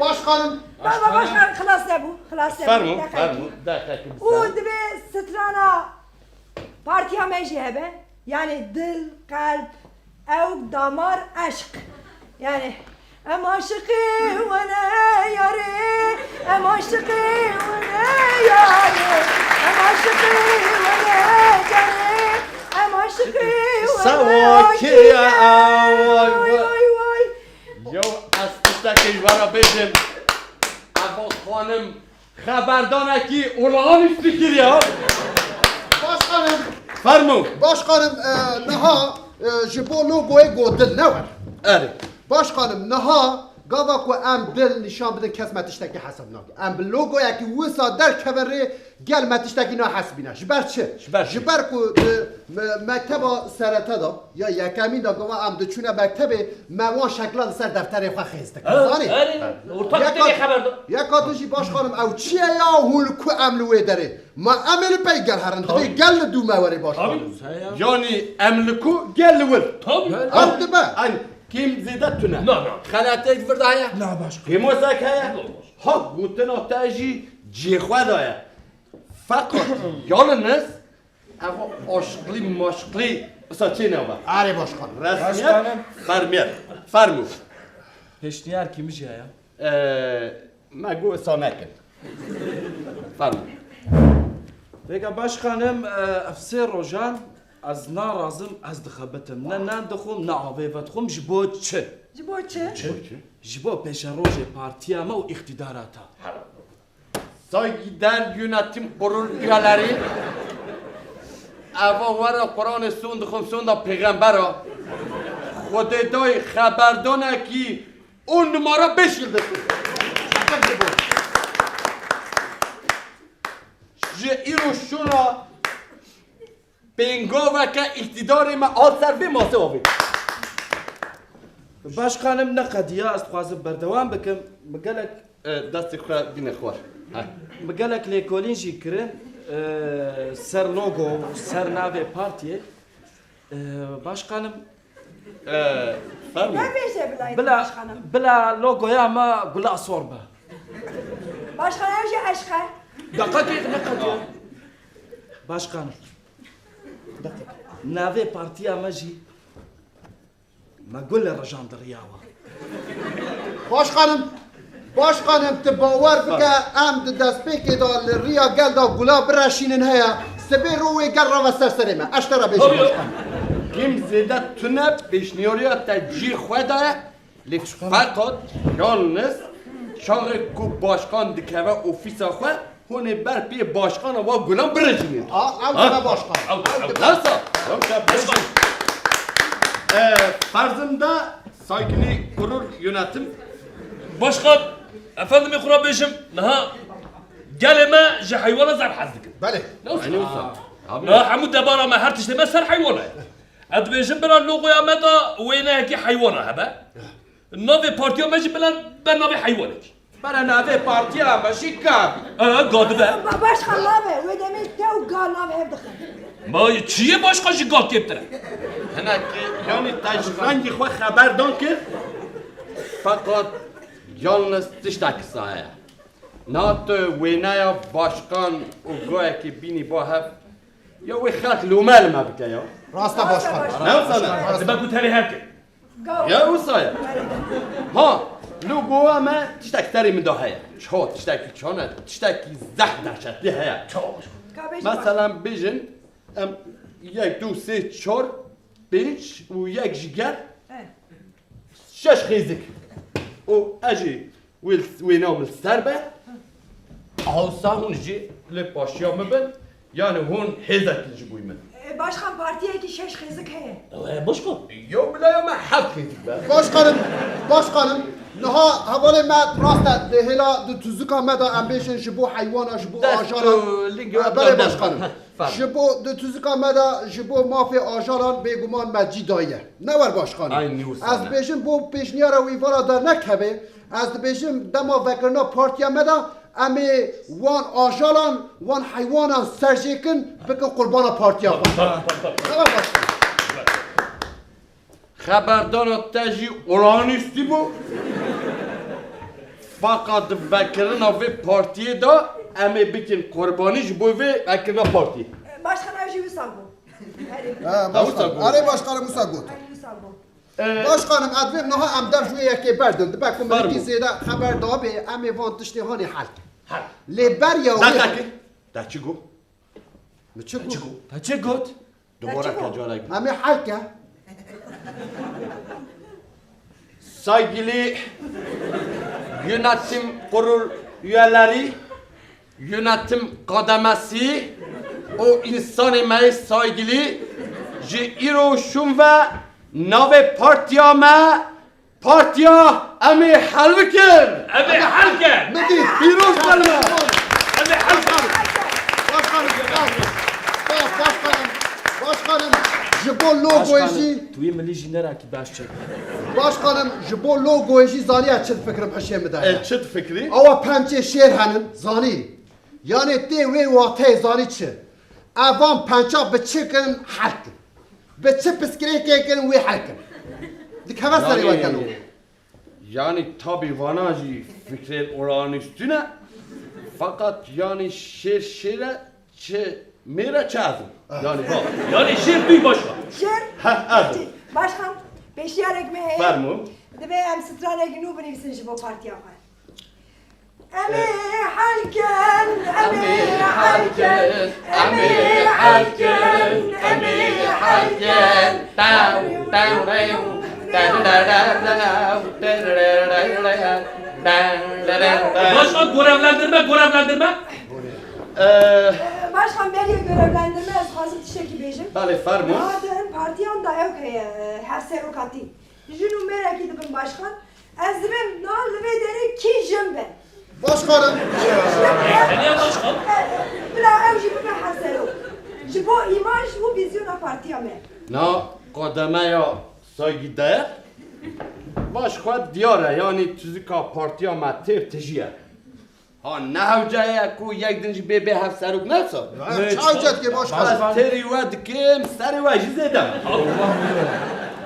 başkanım Baba başkan xlas ne bu? Xlas ne bu? Farmı. Dakika. Farmı. Dakika. O dibe strana partiya meji hebe. Yani dil, kalp, ev, damar, aşk. Yani em aşıkı ve ne yâri, em aşıkı ve ne yâri, em aşıkı ve ne cani, em aşıkı ve ne Savaki ya, vay vay, vay vay. Yo az tişteki vara bejim. Abo xanım xaberdane ki olağan üstü ya. başkanım Farmı. başkanım niha ji bo logoya godil ne var Evet. başkanım niha گاوا کو ام دل نشان بدن کس متشتکی حساب ناگه ام لوگو یکی وسا در کبره گل متشتکی نا حسبینه جبر چه؟ جبر کو مکتب سرطه دا یا یکمی دا گاوا ام دچونه مکتب موان شکلات سر دفتر خواه خیسته کنزانی یکاتوشی باش خانم او چیه یا هول کو عملوه داره ما عمل پیگر هرند خیلی گل دو مواری باش خانم یعنی املکو گل ول عبد با کیم زیده تونه نه خلاته یک ورده هیا نه باش کیم وزاک هیا ها گوتنا تاجی جیخوا دایا فقط یالنز اما عشقلی مشقلی اصلا چی نوبه آره باش خانم رسمیت فرمو پشنیار کی میشه یا مگو اصلا نکن فرمو بگم باش خانم افسر روزان از نارازم از دخبتم نه نان دخوم نه آبی و دخوم جبو چه جبو چه؟ جبو پیش روز پارتیا ما و اقتداراتا سایگی در یونتیم قرار بیالاری اوا ورا قرآن سوند خون سوند پیغمبر خود دای خبردانه کی اون نمارا بشیلده جه ایرو شونا بینگاوه که اقتدار ما آل سر به ماسه آبی باش خانم نقدیا است خوازم بردوام بکم مگلک دستی خواه بینه خوار مگلک لیکولین جی کرن سر لوگو سر ناوی پارتیه باش خانم فرمو بلا لوگو یا ما گلا صوربه باش خانم جی عشقه دقیق نقدیا باش خانم دقیق ناوی پارتیا ما جی ما قول رجان درياوه باش خانم تباور بکه ام دست پیکی دا ریا گل دا گلا برشینن هیا سبی روی گل را و سرسره من اشترا بیشی باش خانم کیم زیده تونه پیشنیاریا تا جی خواه لیک فقط یالنس شاقه کو باشقان دکوه اوفیسا خواه هونه بر پی باشقان و گلان برشینن او باش خانم ناسا فرزم da saygını kurur yönetim. Başkan, efendim kura beşim. Naha, geleme ji hayvana zar hazdikin. بله Yani olsa. Na hamud debara ma her tişteme ser hayvana. Ad beşim bilan logo ya meda weyne ki hayvana haba. Navi partiya meji bilan ben navi hayvana. برا ناوی پارتیا ماشی کابی Gadibe. باش خلابه و دمی تو گال نام هف دخل Ma çiye başka ji gat keptire. Hena ki yani tecrübenci xwe xeberdan kir. Fakat yalnız tiştek sahaya. Nat wêneya başkan û goyekî bînî bo hev ya wê xelk lûmel me bike ya. راستا باش خانم Ne olsa Dibe ku terê herke. ya olsa ya. Ha lû goya me tiştek serê min da heye. Ço tiştekî çone tiştekî zeh dehşetli heye. Mesela bijin em yek du sê çor pênc û yek ji gel şeş xêzik û ez jî wêna min ser be awsa hûn jî li paşiya me bin yani hûn hêzekî ji bûyî min باش خان پارتیه کی شش خیزک هه Başkan. yo bila ya me heft xêzik be باش خانم نها حواله ما راستا دهلا دو تزوکا مدا امبیشن جبو حیوانا جبو آجاران بله باش خانم جبو دو تزوکا مدا جبو مافی آجاران بگمان مجی دایه نور باش Ay, خانم niusa از ne. بیشن بو پیشنیارا ویوارا در نکبه از بیشن دما وکرنا پارتیا مدا امی وان آجاران وان حیوانا سرجیکن بکن قربان پارتیا خود نور باش خانم xeberdana te jî olanîstî bû fakat vekirina vê partiyê da em ê bikin qurbanî ji bo vê vekirina partiyê باش خان اوجی وسال بو باش خانم آره باش خانم موسا گوت وسال بو باش خانم ادویم نها ام در جوی یکی بردن بکن فرمو. ملکی زیده خبر دابه امی وان تشتیهانی حل لی بریا و دقیقی ده چی گو؟ چه گو؟ تا چه گوت؟ دوباره کجاله گو امی حل که Saygılı yönetim kurul üyeleri, yönetim kademesi, o insan emeği saygılı, ji iro şun ve nave partiyame پارتیا امی حل بکن ابي حلقه مدید پیروز بلمه ابي حلقه باشخانم جبو لوگویشی توی ملی جینر کی باش چک باشخانم جبو لوگویشی زانی از چه فکرم حشیم بده چه فکری؟ اوا پنچه شیر هنن زانی یعنی تی وی واته زانی چه اوان پنچا به چه کن حل کن به چه پسکره که کن وی حل کن دیگه همه سری وی کنو یعنی تابی واناجی فکر اورانیستونه فقط یعنی شیره چه میره چه ازم یعنی با يعني شير بي باشا شعر از باشخان بشیارک مه فرمو دبی ام سترانه گنو بنویسن جبو پارتیا خواهد امی حلکن امی حلکن امی حلکن امی حلکن تاو تاو ریو باشا görevlendirme Başkan beni görevlendirme az fazla tişeki bejim. بله فرمو Zaten partiyan da yok her serokati. Junu merak edibim başkan. Ezbim nal ve deri ki jembe. باشخانم يعني يا باشا Bila ev jibi be her serok. Jibo imaj bu vizyona partiya me. نه قدمه یا سایگیده باش خود دیاره یعنی چیزی که پارتیا متر تجیه ها نه جایه کو یک دنجی به هفت سروک نسا چاوجت که باشخانم از تری و دکم سری و جیزیدم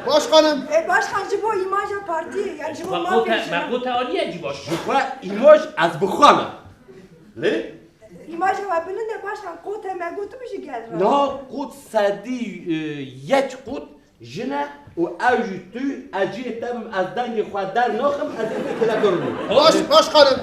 باشخانم Başkan jibo imaja parti yani jibo mafya. مقوت عالیه جی باش و ایماش از بخوانه لی؟ İmaja var bilin de başkan kote megutu bir şey geldi. نه قود سدی یک قود جنه و اوجی توی اجیه تبم از دنگ خود در ناخم از این کلا گرمون باشخانم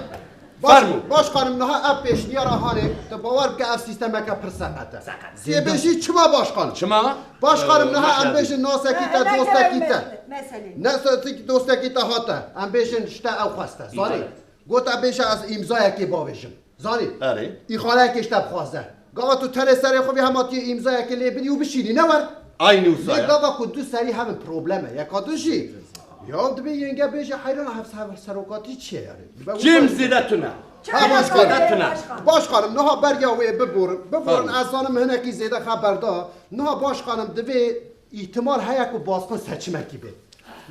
فرمو. باشخانم نه اپ پیشنیار هانه تو باور که اف سیستم که پر سقطه سی بشی چما باشخانم شما؟ باشخانم نه ام بشن ناسکی تا دوستکی تا Mesele. ناسکی دوستکی تا هاته ام بشن شتا او خواسته زانی گوتا بشه از امضای کی باوشم زانی آره این خانه که اشتب خواسته گاوا تو تره سری خوبی هماتی امضای که لیبنی و بشینی نور aynı یک usaya. گاوا که دو سری هم پروبلمه یک دوشی یا دبی ینگه بشه حیران هفت سروکاتی چیه یعنی Kim zidetune? باشخانم نها بریا و ببورن از زانم هنکی زیده خبردا نها باشخانم دوی احتمال هیا که بازکن سچمکی به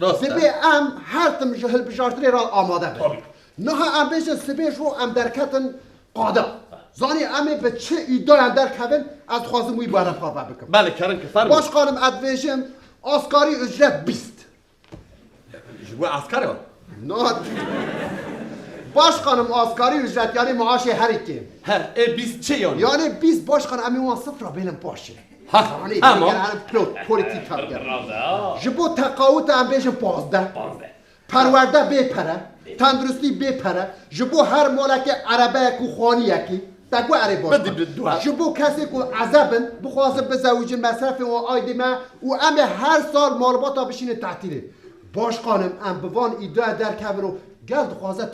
درسته. سبی ام هر تم جهل بجارتری را آماده به نها ام بیش سبیش رو ام درکتن قادا زانی امی به چه ایدای ام درکبن از خوازموی باره پا بکن بله کرن که فرمو. باشخانم ادویشم آسکاری اجرت 20 Bu asker var. نه باشخانم آسکاری اجرت یعنی معاش هر کی He, biz çe yani. یعنی 20 باشخانم امی وان صفر بینم باشه Ha, یعنی tamam. هم پولیتیک کار کرد برافو جبو تقاوت ام بیشم 15 پرورده بپره تندرستی بپره جبو هر مالک عربه کو خانی یکی تگو عربه باش بدی بدو. جبو کسی کو عذابن بخواسته بزوج مصرف و آیدمه و ام هر سال مالباتا بشینه تعطیله باش خانم ام بوان ایده در کبرو گلد خواسته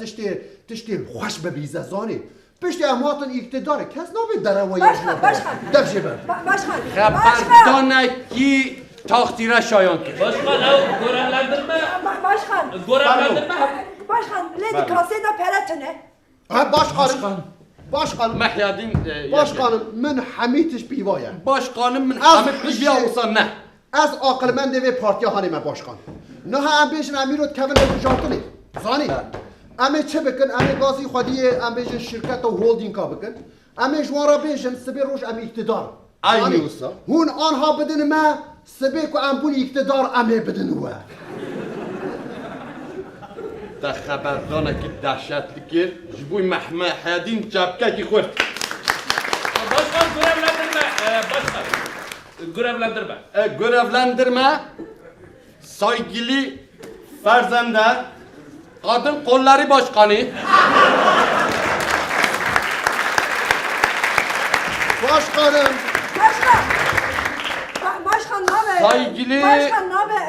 تشتی خوش ببیزه زانی پشت امهاتون اقتداره کس نابید در روایی Başkan. دفشه بر Başkan. Xabardana ki taxtira şayan ki. Başkan او görevlendirme Başkan. görevlendirme Başkan. Lady kaseda peratene. başkanım başkanım Mehyadin başkanım من حمیتش بیوایم Başkanım min Az Ahmet bir bir şey. olsa ne? از عاقلمند و پارتی هانیم باشخان نه هم بیشن امی رو کون رو جارتونی زانی امی چه بکن امی گازی خودی ام بیشن شرکت و هولدینگ کا بکن امی جوارا بیشن سبی روش امی اقتدار Aynı زانی. olsa. هون آنها بدن ما سبی کو ام بون اقتدار امی بدن و Da xabardana ki dehşetli ki bu Mehyadin çapka ki xurt. Başkan görevlendirme başkan görevlendirme Görevlendirme saygılı Ferzende Kadın Kolları Başkanı başkanım Başkan. Başkan ne haber? Saygılı- Başkan ne haber?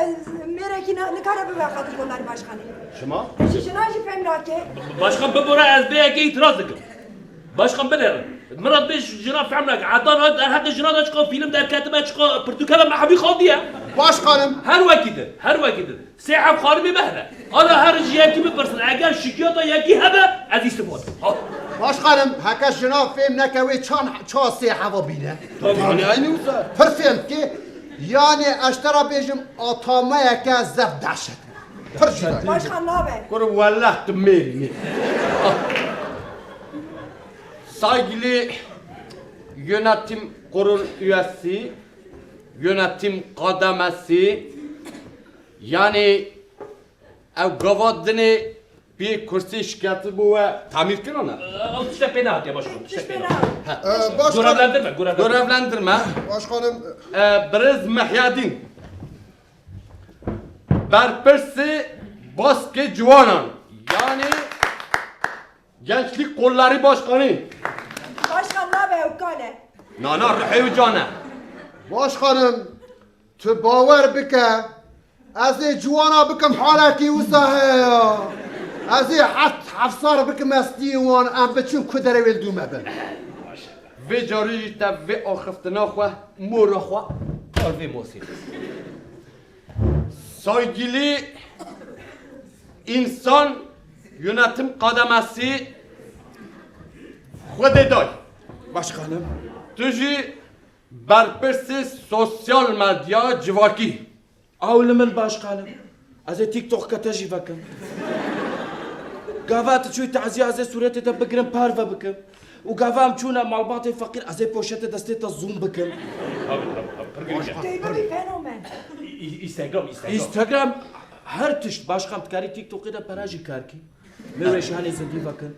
Mereki ne kadar bir vakatı kolları başkanı. Şuma? Şişinacı femlake. başkan ببرا از بيك itiraz دكم başkan بلر مرات بيش جناب في عملك عطانا هذا جناب اشقى فيلم ده كاتب اشقى برتقاله مع حبي خاضيه Başkanım. Her vakidir. Seyhab Hanım'ı mehre. Ana her jiyaki bipirsin. Eğer şikayata yaki hebe, az istifade. Başkanım, haka şınav fem nekevi çan seyhava bine. Yani aynı usta. Fırfem ki, yani eştera bejim atamaya ke zef dehşet. Fırşiday. Başkan ne haber? Kuru vallah tümmerini. Saygılı yönetim kurul üyesi, yönetim kademesi, yani ev gavadını bir kursi şikayeti bu ve tamir kırana. İşte beni at ya başkanım. Hiç beni Başkanım. Görevlendirme. Başkanım. Brez Mehyadin. Berpersi Baske Cuanan. Yani Gençlik Kolları Başkanı. Başkan ne haber Ukane? Nana Rıhı Cana. Başkanım, tu bawer bike, ez ê ciwana bikim halekî wisa heye ya. Ez ê hefsar bikim estiyê wan em biçin ku derê wê dûme bin. Ve carî te ve axiftina xwe mora xwe ar vê mosî. Saygılı insan yönetim kademesi Xwedê Başkanım. Tu jî berpirsi sosyal medya civakî. Avlimin başkanım. Az TikTok katajı bakın. Gavat çuy taziye az surete de bigrim parva bakın. U gavam çuna malbatı fakir az poşete desteta zoom bakın. Duyma bir fenomen. Instagram her tişt başkan tkari TikTok'da da parajı karki. Mereşhane zindi bakın.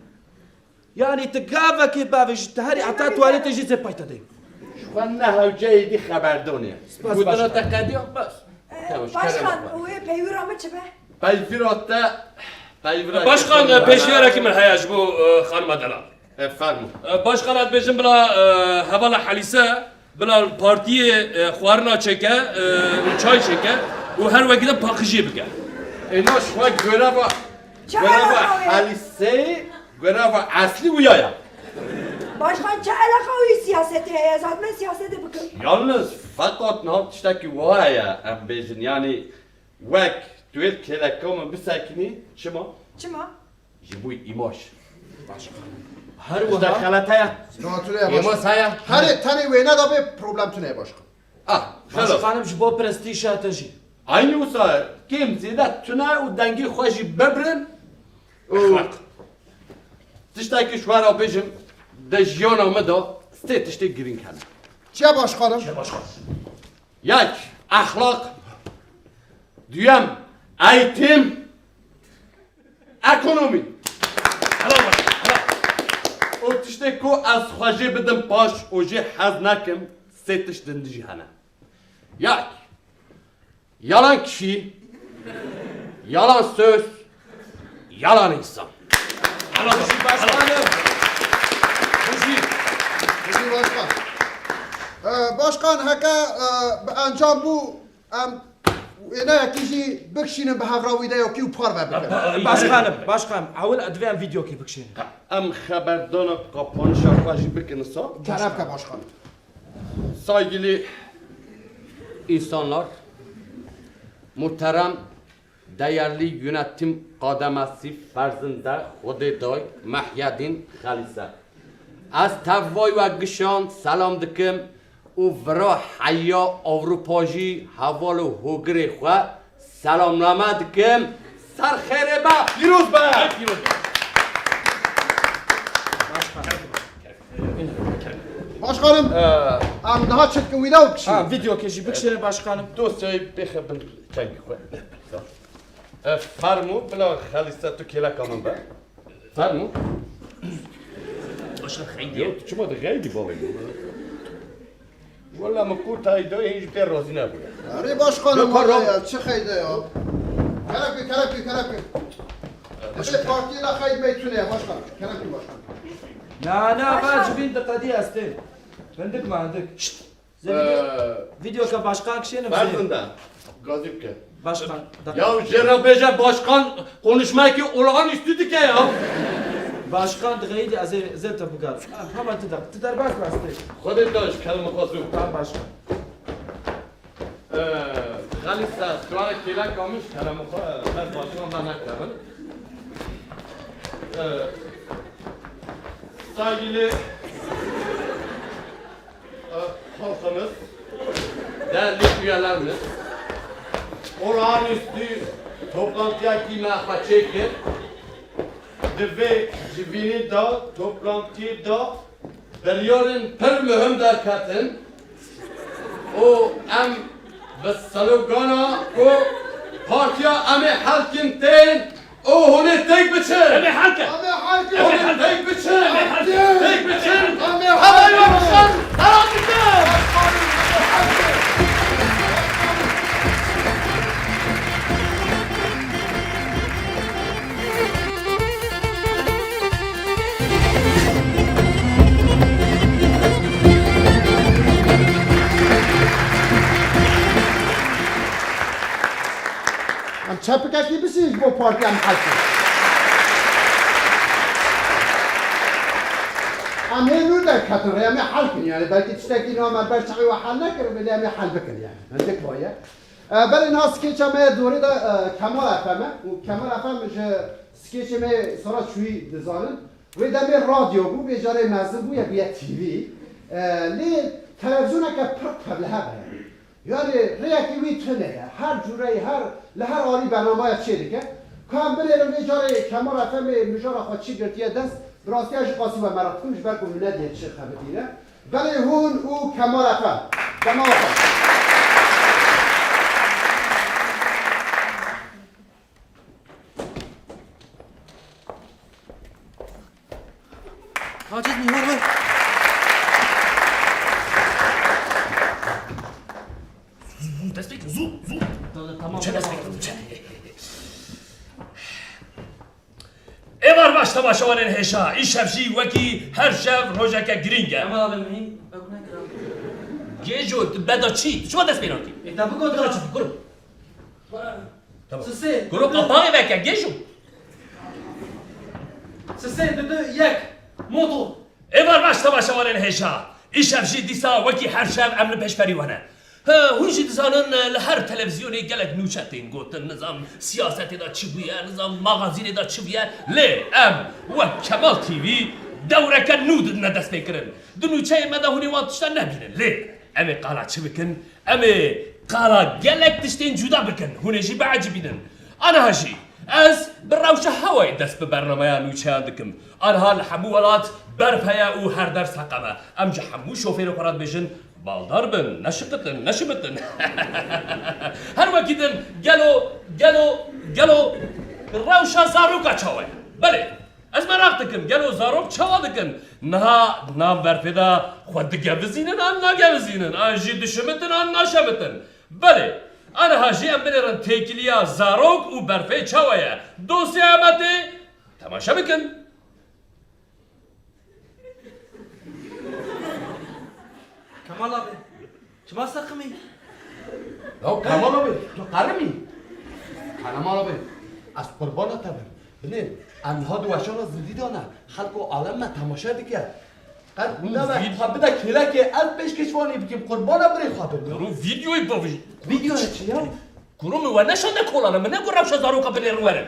Yani tigava ki baviş tahari hatta tuvalete jize payta deyim. Xwe ne hewceyê dî xeberdonê. Spas Gudina başkan. te qediya bes. Başkan o peyvura mı çıbe? Peyvîra te peyvîra. Başkan peşvere kimin hayaj bu hanıma delal. Fermo. Başkan ad bejim bila hevala halise bila partiye xwarina çeke, çay çeke و her vakit pakıcı bike. Ena xwe göreva Çay göreva alakalı. halisê göreva eslî wîya ya. Başkan çe alaka o siyaseti heye zaten siyasete bakın. Yalnız fakat niha tiştekî waya ya em bêjin yani wek tu ê kêlekamê bisekînî çima Çima? ji bo îmaj. Her İşte vaha xeletaya. Natuleye İmaj başkan. haya. Hani tane wê ne da bir problem tune başkan. Ah, xelas. başkanım ji bo prestij atajı. Aynı wisa kêm zêde tune û dengê xwe jî bibirin û tiştekî ji wera bêjim de jiyana me da stê tiştê girîng hene. Çe başkanım? Yek, ahlak. Duyem, eğitim. Ekonomi. O tiştê ku ez xwe jê bidim paş û jê hez nekim sê tişt din dijî hene. Yek, yalan kişi, yalan söz, yalan insan. Başkanım. Bizi başkan. Başkan heka encam bu em ne kişi bikşinin be havra wî de yok ki par ve bikin. Başkanım. Avul adven video ki bikşin. Em xeberdana kapanışa xwe jî bikin sa. Kerem ke başkan. Saygılı insanlar, muhterem, değerli yönetim kademesi ferzinde Xwedê Mehyadin Xalise. Az tevvay ve gişan selam dikim û vira heya Avrupajî heval û hogirê xwe selamname dikim. Serxêrê be, pîroz be! Başkanım, em daha çetkin wî de bikşin. Ha video ki ji bikşin başkanım. Dosyayı bixebin çengî xwe. Fermo bila Xalise tu kêlekamın be. Fermo. Başkan xeydiye. Çima da gaydi babayım. Valla mekut hayda hiç bir razı ne bu. Arı başkanım Yok, valla yok. ya, çıkaydı ya. Kerem. İşte partiyle kayıt meytune ya başkan. Kerem başkan. Na bac bin dikadi astin. Bendik mi andık? Şşt. Video ka başkan kişinin Ferzinde. Gazipke. Başkan. Ya Jerabeje başkan konuşmak ki olağanüstü ki ya. Başkan dıgaydı az zel tabugar. Hemen tidar bak bastı. Xwedê daş kelime xwe zû. Tamam başkan. غاليستا سؤال كلا كامش كلام خو بس باشون da naktabın. Sevgili halkımız, değerli üyelerimiz, olağanüstü toplantıya girmeye çekip ve cibini da toplantıda biliyorum pır mühim derketin o em ve slogana o partiya emi halkin ten o hune tek biçin emi halkin hune tek biçin tek biçin Emi haber yapsan taraf biçin Am çapıka gibisiniz bu partiye mi halkı? Am henüz de katır ya mi halkın yani belki tişteki normal berçağı ve hal nekir bile mi hal bekir yani. Andık boya. Ben nas skeçeme doğru da Kemal Efe'me. O Kemal Efe'me skeçeme sonra çuy dizanın. Ve de bir radyo bu bir jare mezun bu ya bir TV. Li televizyona ka pırt kableha yani. Yani reyaki wî tune her cüreyi her alî bernameya çêdike kan bilêrim vê carê Kemal Efemê mijara xwe çî girtiye dest bi rastiya ji qasî ve merak dikim ji ber ku min nediye çi xebitîne belê hûn û Kemal Efem Kemal Efem Haciz mi var? Destek zu. Tamam. Evar başta başavanın heşa. İşevşi veki her şev rojaka giringe. Kemal abi mühim. Bakuna kral. Gejo beda çi. Şuma dest penalti. Tabi kodra. Grup. Tamam. Sisi. Grup kapağı veka gejo. Sisi dedi yek. Motor. Evar başta başavanın heşa. İşevşi disa veki her şev emri peşperi vana. هونجي دزانن لهر تلفزيوني قالك نوشاتين قلت النظام سياساتي دا تشبيه نظام مغازيني دا تشبيه ليه ام وكمال تي في دورة كان نود ندس فكرن دنو شيء ماذا هوني وانتشتا نبينن ليه امي قالا تشبكن امي قالا قالك تشتين جدا بكن هوني جي بعد جبينن انا هاجي از بالروشة هواي دس ببرنامج نوشي عندكم انا هالحمولات برفايا و هر درس حقمه امجي حمو شوفير وقرات بيجن بالدربن نشمتن هر وقتن قالوا الروشة زاروكا چاوه بله از من راقتكم قالوا زاروك چاوه دكن نها نام برفدا خود گوزينن آن نگوزينن آجي دشمتن آن نشمتن بله انا هاجي ام بنرن تيكليا زاروك و برفه چاوه دوسي آمده تماشا بكن Kemal abi. Kime sakımı? Ya Kemal abi, karımı. Kemal abi, az kurbana tabii. Ne? Anha duaşana zildi dana. Halko alemle tamaşa dike. Qad bunda ve xabida kelake az beş keşvani bikim kurbana biri xabir. رو فيديوي بوفي Video ne çi ya? كرومي وانا شو نقول انا من اقول روشه زاروكا باليروان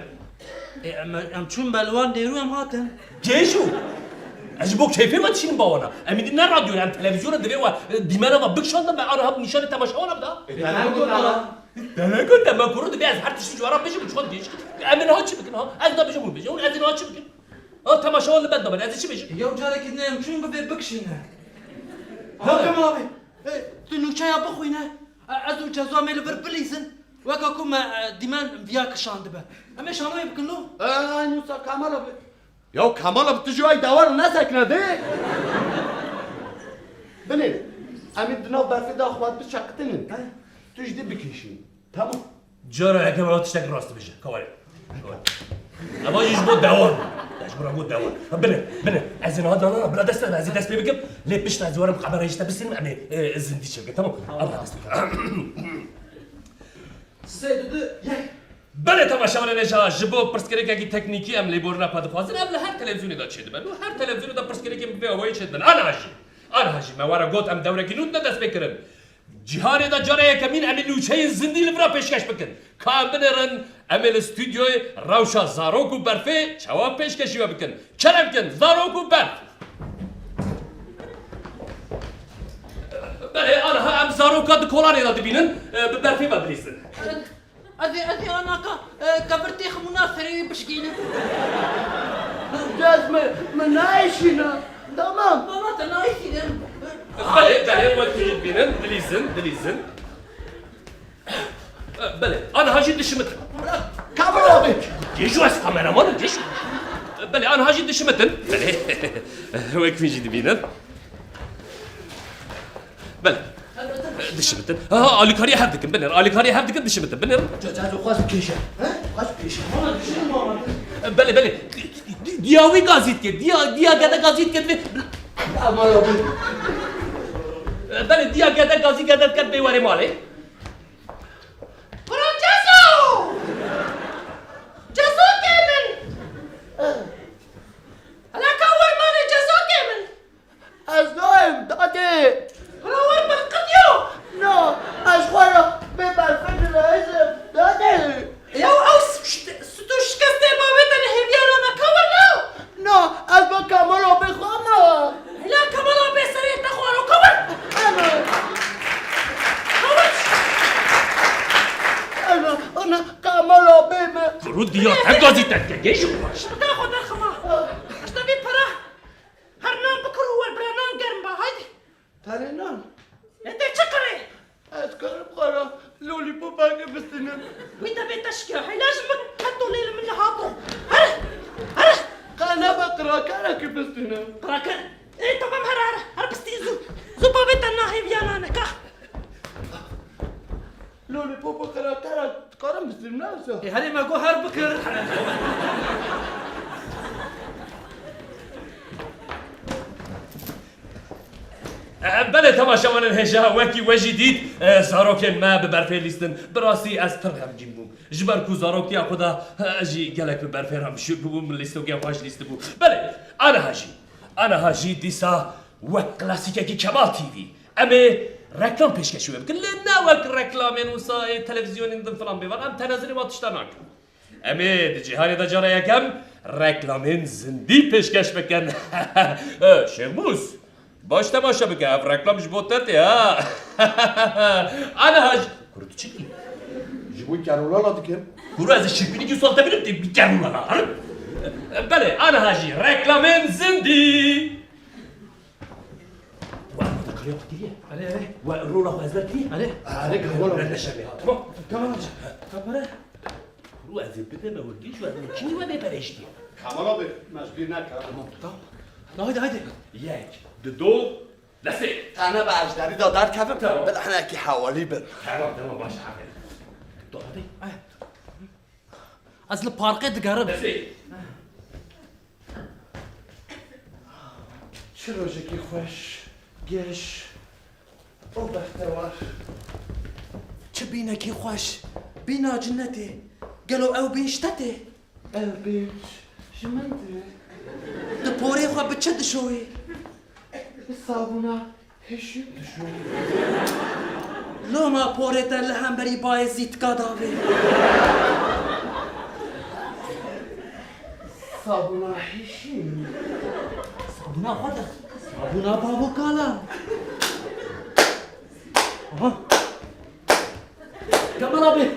Em çün belvan deru em hatin. جيشو اجبوك شايفين ما تشين باوانا امي دينا راديو يعني تلفزيون دبي ديمانا ما بكشون ده انا هب نشان تماشاونا بدا انا كنت ما كرو دبي از حتى شو جوارا بيجي بتشون ديش امين هاتش بكن ها از ده بيجي بيجي اون ازين هاتش بكن ها تماشاون اللي بده از شي بيجي Ya ucara gidin em çün bebe bıkşine. Ha Kemal abi. Tu nuşaya bakuyna. Az uca zameli ver bilizin. Vaka kuma dimen viya kışandı be. Ama şamay bıkın lo. Nusa Kemal abi. Ya Kemal abi tücüğü davar ne seknedi? Beni, Amir dünav berfi de ahvat bir çaktının. Tücde bir kişi. Tamam. جرى يا كمان تشتاق راس بيجي كواري ابغى يجبو دوام يجبو ابو دوام بنا عايزين هذا انا بلا دست عايزين دست بيجيب ليه بيش تزور مقابله يشتا بس يعني زندي شبكه تمام الله دست Size dedi yek. بله تماشا من نجا جبو برسكريكا كي تكنيكي ام لي بورنا باد فازن قبل هر تلفزيون دا تشد بن هر تلفزيون دا برسكريكي بي هو يشد بن انا هاجي ما ورا قوت ام دوره كي نوت دست بكرن جیهانی دا جاره کمین امی نوچه زندی لبرا پیشکش بکن کام بنرن امی الاستودیوی روشا زاروک و برفه جواب پیشکشی و بکن کرم کن زاروک و برف بله آنها ام زاروکا د کولانی دا دبینن برفه و بلیسن أذي أنا كبرتي خمونا فريوي بشكينا جاز من نايشنا تمام ماما تنايشنا بله وقت بینن دلیزن بله آنها جد شمتن كاميرا بك جيشو از کامرامان جيشو بله آنها جد شمتن بله وقت فين جد بینن بله دشمتن آلیکاری هر دکن بنر آلیکاری هر دکن دشمتن بنر جاز خواست بكيشة ها خواست بكيشة بله دیاوی گازیت کرد دیا گده گازیت کرد كاميرا بك بله دیا گده گازی گده کرد بیواری ماله قرآن جزو كامل هلا كور مالي جزو كامل أزايم دادي قرآن بالقديو نو أشخورا ببالفن الهزم دادي يو أو ستوش كستي بابتن هبيانا ما كور نو نو أزبا كاميرا بخوانا لا كمالا بسريع تخوانو كور أنا كاميرا بيبي کرو دیا تا گازیت کرد جیشو تاخد الخما اشتبي برا هرنام بكرو والبرانام قرن با هايدي تارينان انت تشكري أذكر بخارا لولي بوبا بستنان وانت بتشكي هاي لازم تحطوا ليلة من هاتو هره أنا بقرا كارك بستنان قراك ايه تمام هره بستي زوبا بيتنا هي بيانا نكا لولي بوبا قرا كارك قرا بستنان هري ما جو هر بكر بله تماشاوان الهجا وکی وجدید زاروکن ما ببرفه لیستن براسی از ترهم جیمو جبر کو زاروکی خدا اجی گلک ببرفه رم شو بو من لیستو گیا پاش لیست بو بله انا هاجی دیسا و کلاسیکه کی کمال تیوی اما رکلام پیشکشی بکن لنا وک رکلامن وسای تلویزیون اندن فلان بیوار ام تناظری واتشتان نکن اما دی جهانی دا جاره یکم رکلامن زندی پیشکش بکن شموس باش تماشا بکن اف رکلامش بوتت یا انا هاج کرو تو چی؟ جبوی کرولا لا دکم کرو از شیپینی جو سالتا بینم تی بیکرون لنا بله انا هاجی رکلامن زندی و اما دا کاریات کریه عليه و رولا خو ازبر کریه عليه عليك هو نشمی ها تمام كمان کامره کرو از بده نورگیش و از چی و بپرشتی کاملا به مجبور نکردم هايدي هايدي یک دو لسه أنا بعجداري دا دار كفر بل أنا كي حوالي بر تمام باش حقیقی دو هدی أصل بارقة دقارب لسه چه روزکی خوش گش او بختوار چه بینکی خوش بینا جنتي قالوا أو بيشتتي البیج شمنده دبوري خو بتشد شوي صابونه هشیم دشو لو ما بوريتا لهم بري باي زيت قداوي صابونه هشیم صابونا خدا صابونا بابو كالا كمان أبي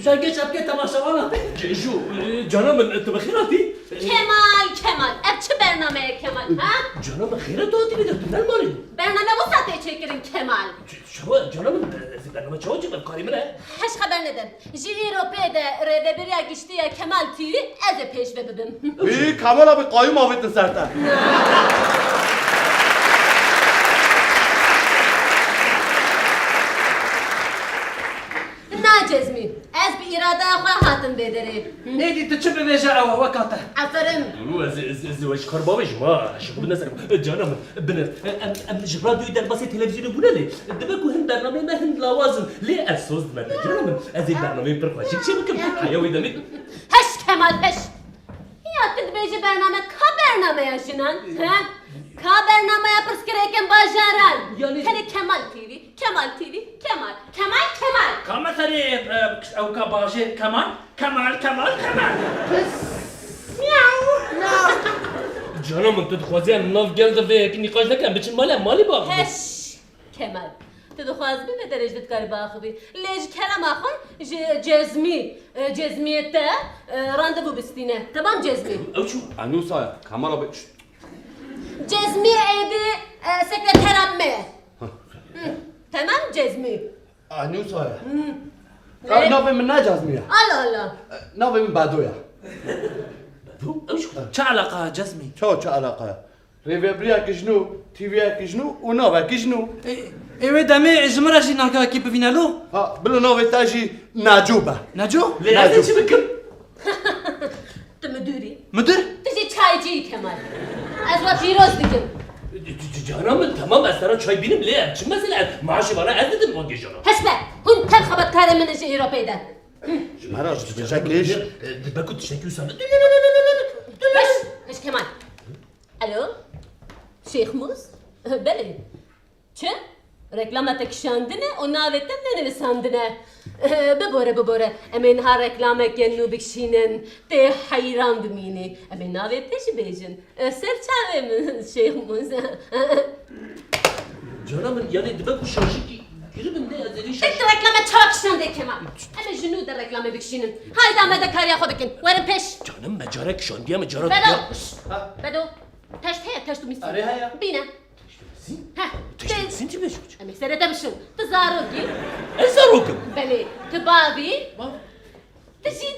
جاي شبكة تماشاوانا جيشو جانم انت بخيراتي Kemal, çe bername Kemal, ha? جانم خيرات داتي بدك تنمالي Bername vusate çekirin Kemal. شو جانم برنامج شو جيب القاري منها Heş haber neden? Ji Europe'de reveberiya geçtiye Kemal TV eze peşve bibim. إيه كمان أبي قايم أبي تسرتا Na cezmi, ez bir irade akwa hatın bederi. نيدي تشبه بيجا وكاته Aferin. زواج كرباوي ما شو بدنا نسأل جانم بنر ام جراديو يدار بس تلفزيون بولا لي دبكو هند برنامج ما هند لوازم ليه اسوس ما جانم ازي برنامج برقوا شو بكم حيوي دمي Heş Kemal heş. Ya tedbeji bername ka bername yaşınan, ha? Ka bername yapırs gereken bajaran. Yani- Hani Kemal TV, Kemal TV, Kemal. Kama seni ev kabaşı Kemal. Canım tu dixwaziyan nav geldi ve ki nikaş nekem biçin mali bak. هش كمال تدخواز بي بدرج بتكاري باخبي ليش كلام اخر جزمي تا راندفو بستينه تمام جزمي او شو انوسا kamera be جزمي عيدي سكرتير امي تمام جزمي انوسا نافي من ناجازمية الله نافي من بادويا Çe alaka cezmi? ço alaka Revebriya kişnu, TV'ya kişnu, unava kişnu. Evet deme jmara jin arka ki bevinalu. Ha, bilo nove taji nacuba. Nacu? Leyla çi bikim? تمدوري Müdür? تجي تشايجي كمال ازوا فيروز دكم Canım tamam ben sana çay benim le. Çi mesela maaşı bana ez dedim o gece. هسبة هون ترخبت كاري من الشيء اوروبيدا Maraş bıçakleş. Bakut tiştekü sana. هش كمان الو شيخ موس بلي چه ركلامتك شاندنه و ناوتم ننویساندنه ببوره امین ها رکلامه گنو بکشینن ته حیران بمینی امین ناوتش بیجن سر چاوه من شیخ موس Canım yani bakut şarjı ki giribim de azeri şarjı. انت ركلامه چاك شانده كمان انا جنو در ركلامه بکشینن های دامه کاریا خو بکن ورم پیش Canım mecarek şandiye mecarek. بدو تشت هي تشتو ميسي Araya ya. بينا ها Sinti beş uç. امي سرده بشن تزاروكي Ezer okum. بله تبابي تجي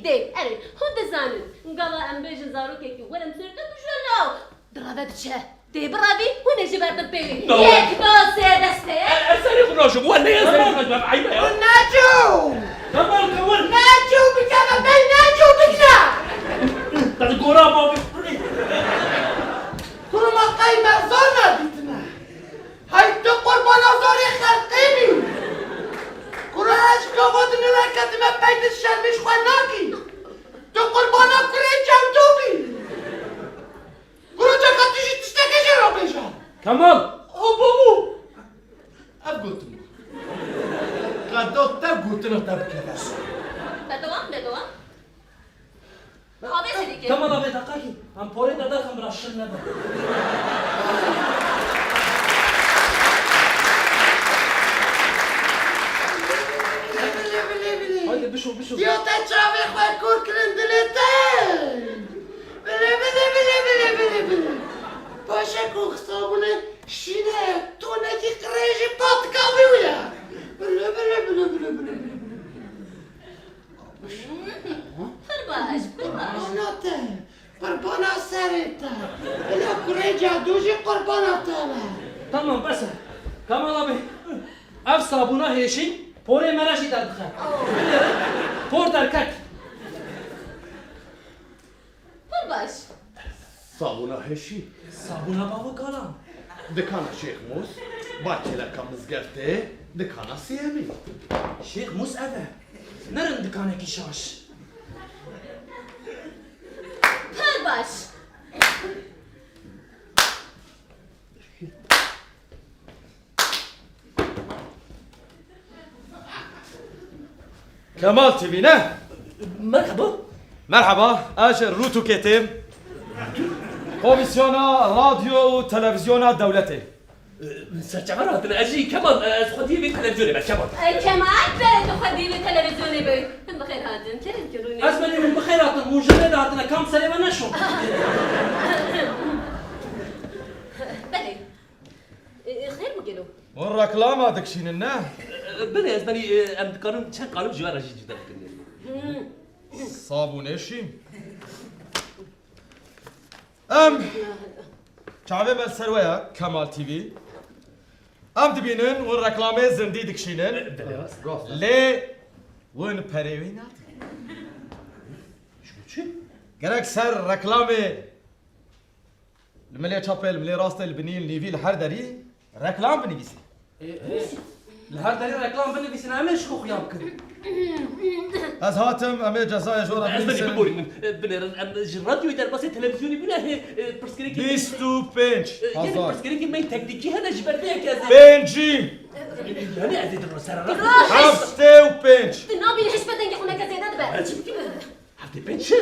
دي اري هون دزانن قالا ام بيجن زاروكي ولم سرده بشنو درابه بشه دي برابي هون جبرت بيلي يك دو سي دسته Eseri kuraşım. Vallahi eseri kuraşım. Ayıp ya. ناجو Tamam kavur. ناجو بكذا بل ناجو بكذا Tadı gora abi. كل ما قيمة زورنا بيتنا هاي تقر بنا زوري خلقيني كل هاش كفوتني لكت ما بيت الشر مش خناكي تقر بنا كرين جودوبي كل جاكا تيجي تشتكي جرا بيجا Kemal. Abamu. Abgutum. Kadok tabgutun tabkelas. بدوام هذا سيدي Tamam abi dakika ki. Am pore da kan bıraşın ne be. Haydi bir şu. يا تشافي خويا كور كلندلتين بلي باشا كو خصابوني شينا تونا كي قريجي بات كافيويا بلي فرباش نوتي قربانا ساريتا بلا كريجا دوجي قربانا تالا Tamam bas. Kemal abi. Ev sabuna heşin. Pore meraşi derdik. Por derkat. فرباش Sabuna heşi. Sabuna baba kalan. Dikana Şeyh Mus. Bahçele kamızgerte. Dikana siyemi. Şeyh Mus eve. Neren dükkaneki şaş? فرباش Kemal TV ne? Merhaba. Merhaba. Aşer Rutu Ketim. Komisyona radyo televizyona devleti. Serçeme rahatına aji Kemal. Sadiye bir televizyonu ben Kemal. كمان بلد خدي بالتلفزيون بي بخير هادن كريم كروني Azmeni min bixeyratın mucize dağıtına kam seleme neşum. بلي خير مقلو O reklama dikşinin ne? Beni ezbeni em dikarım çen kalıp civar aji cidden. Sabun eşim. Çave mel serveya Kemal TV. Dibinin o reklamı zindi dikşinin. Le ون پریوینات Çi? gerek ser reklamı الملي تشابل الملي راستل بنيل نيفيل حردري reklam بنویسی لهر داری رکلام بنویسین همه شو خیام کن از هاتم امی جزای جورا از بنی بنویسن ببورین بنرن رادیوی در باسی تلویزیونی بینه پرسکری که 25 یعنی هزار پرسکری که من تکنیکی هنه جبرده یکی از بنجی یعنی از این رو سر رفت 75 نابی هیچ بدن که خونه که زیده دبه چی میگی هفته پنج چه؟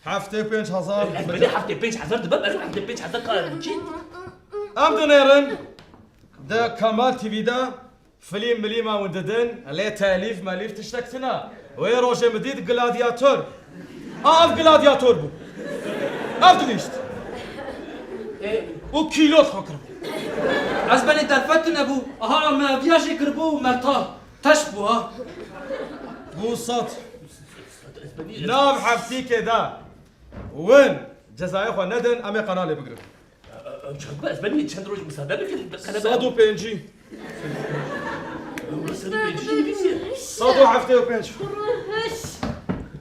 75 هزار از بنی هفته 5000 دبه برای هفته 5000 کار چی؟ ام دنيرن ده كمال تي في ده فيلم مليمة ونددن عليه تأليف ماليف تشتكتنا وهي روجي مديد جلادياتور اف جلادياتور بو اف دليشت وكيلو فكر از بنی درفت نبو آها ما ویاجی کربو مرتا تش بو ها بو صوت ناب حفتي كده وين جزايا خو ندن امي قناه بقرب شوف از بنی چند روز مصادره بکن صادو بنجي صادو حفتي وبنجي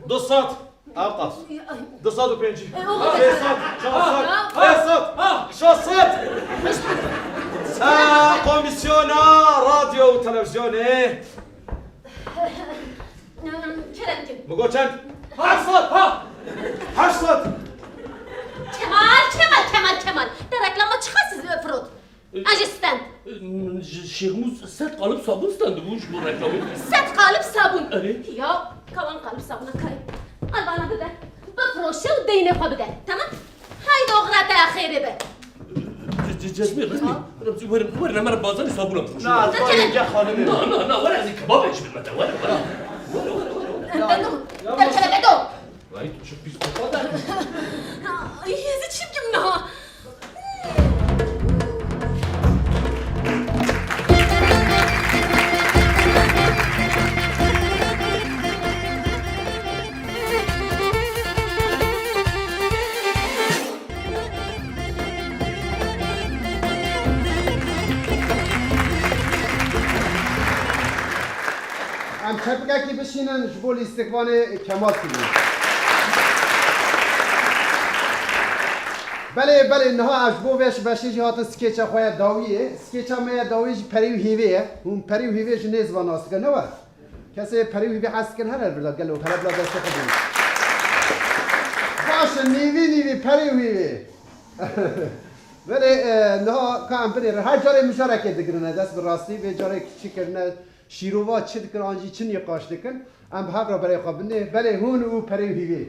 دو صاد أوقف دو صاد وبنجي شاصات كوميسيونا راديو وتلفزيوني چرا بقول چند حفصت کمال در رکلام چه خاصی فرود اجستند شیخ موز 100 قالب صابون استند بوش بو رکلامی 100 قالب صابون آره. یا کمان قالب صابون کاری البانا بده بفروشه و دینه خوا بده تمام های دغرت اخیره به جسمی رسمی ورنا مرا بازار صابون بفروش نه اینجا خانمه نه ورا از کبابش بالمتا ورا در کلمه دو وای تو چه پیسکوپا یه چی بگم نه ام چپگکی بشینن جبول استقبال کمال کنیم بله نها عجبو بش بشیج هات سکیچ خویا داویه سکیچ ما داویج پریو هیویه اون پریو هیویش نیز و ناس کنه و کسی پریو هیوی حس کن هر بلا گلو کلا بلا دست خودی باشه نیوی پریو هیوی بله نها کام بری هر جاره مشارکت دگرنه دست براستی به جاره چی کرنه شیرووا چی دکن آنجی چی نقاش دکن ام بحب را برای خواب بنده بله هون او پریو هیوی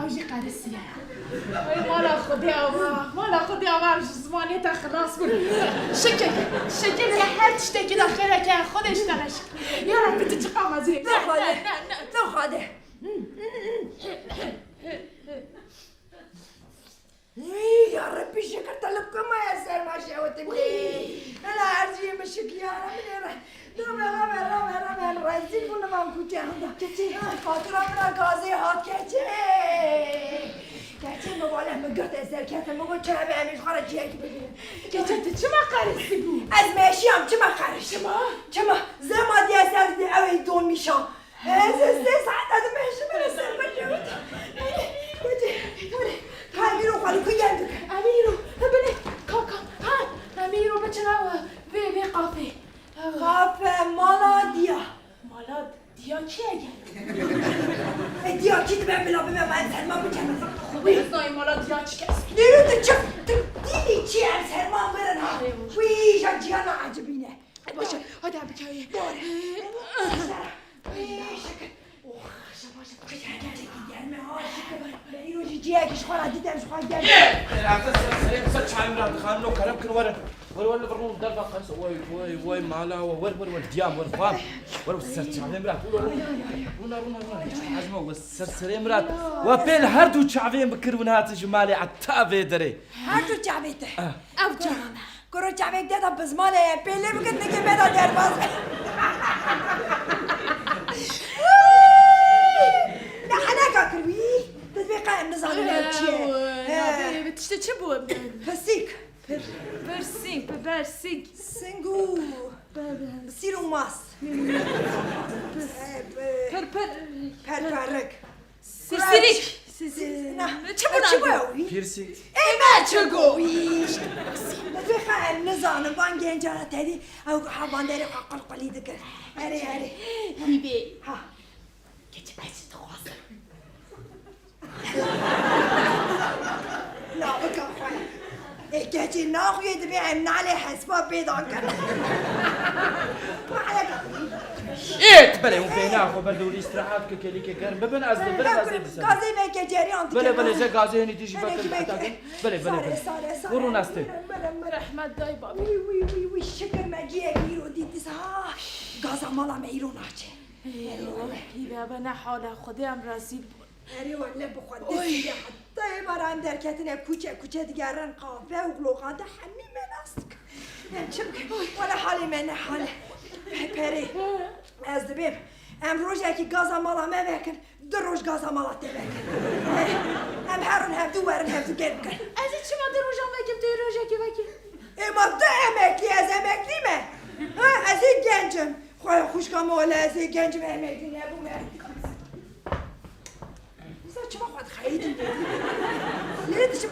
حاجی قرصیه ای مالا خودی آوا مالا خودی آوا زمانی تا خلاص بود شکل که هر چیزی که داخله که خودش تلاش یا رب تو چقدر مزه نه خاده يا ربي شكرت لكم يا سلمى شاوتي انا ارجي مشك يا رامي رازي كنا ما كنت كتي خاطر انا غازي هات كتي مباله مقرت ازل كتي مقول تابع مش خرج هيك كتي چما قرصی بود از ماشيام چما خرج چما زما دي اسد اوي دون ميشا از ساعات از ماشي من سلمى شاوتي اميرو خالكو يندك اميرو بني كاكا ها اميرو بچنا وي قافي قافه مالا دیا کیه دیا کی تو بهم بلا من سلمان بکنم خوبی اسنای مالا دیا چی کس نیرو تو دیدی چی هم سلمان برن ها وی جانا عجبینه باشه آدم بکنی باره باشه گرمه ها نیرو جیه کش خورا دیدم شخواه گرمه چای مراد خان لو کلام کن ور برون در فقط وای مالا ور دیام ور فام ور سرچاوی مراد رونا حجمه و سرسری مراد و پیل هر دو چاوی بکرون هات جمالی عتابه داره هر دو چاویته او جانا کرو چاوی دیتا بزماله پیله بکت نگه میدا در باز نه حنا کروی تطبیق نظام چیه بتشته چه بود پسیک برسینگ سنگو سیرو ماس پرپرک سیرسیریک نه چه بود پیرسی ای چه گویش بخیر نزانم وان گنجارا تدی او حوان داری قلقلی دکر اره بیبی ها گچه بسی تو خواسته لا بکن خواهی گچه ناخوی دبی امنالی حسبا پیدا کن ایت بله اون بینا خو بردوری استراحت که کلی که گرم ببین از ببین از گازی میگه جریان بله زه گازی هنی دیجی بکن بله برون استه رحمت دای بابی وی شکر مجیه گیرو دیدی سا گازا مالا میرو ناچه بیبه به نه حال خودم رسید بود اری ولی بخواد دیگه حتی برام در کتن کوچه دیگران قافه و گلوغان ده همین من است چه ولی حالی من حاله پری از دبیم امروز یکی گازا مالا بکن دو روز گازا مالا بکن هم هرون هم دو ورن هم دو گرم کن از این چی ما دو روز بکن دو روز بکن اما دو امکلی از امکلی من از این گنجم خواه خوشگاه مولا از این گنجم امکلی نبومه چما خواهد خیلی لیلی شما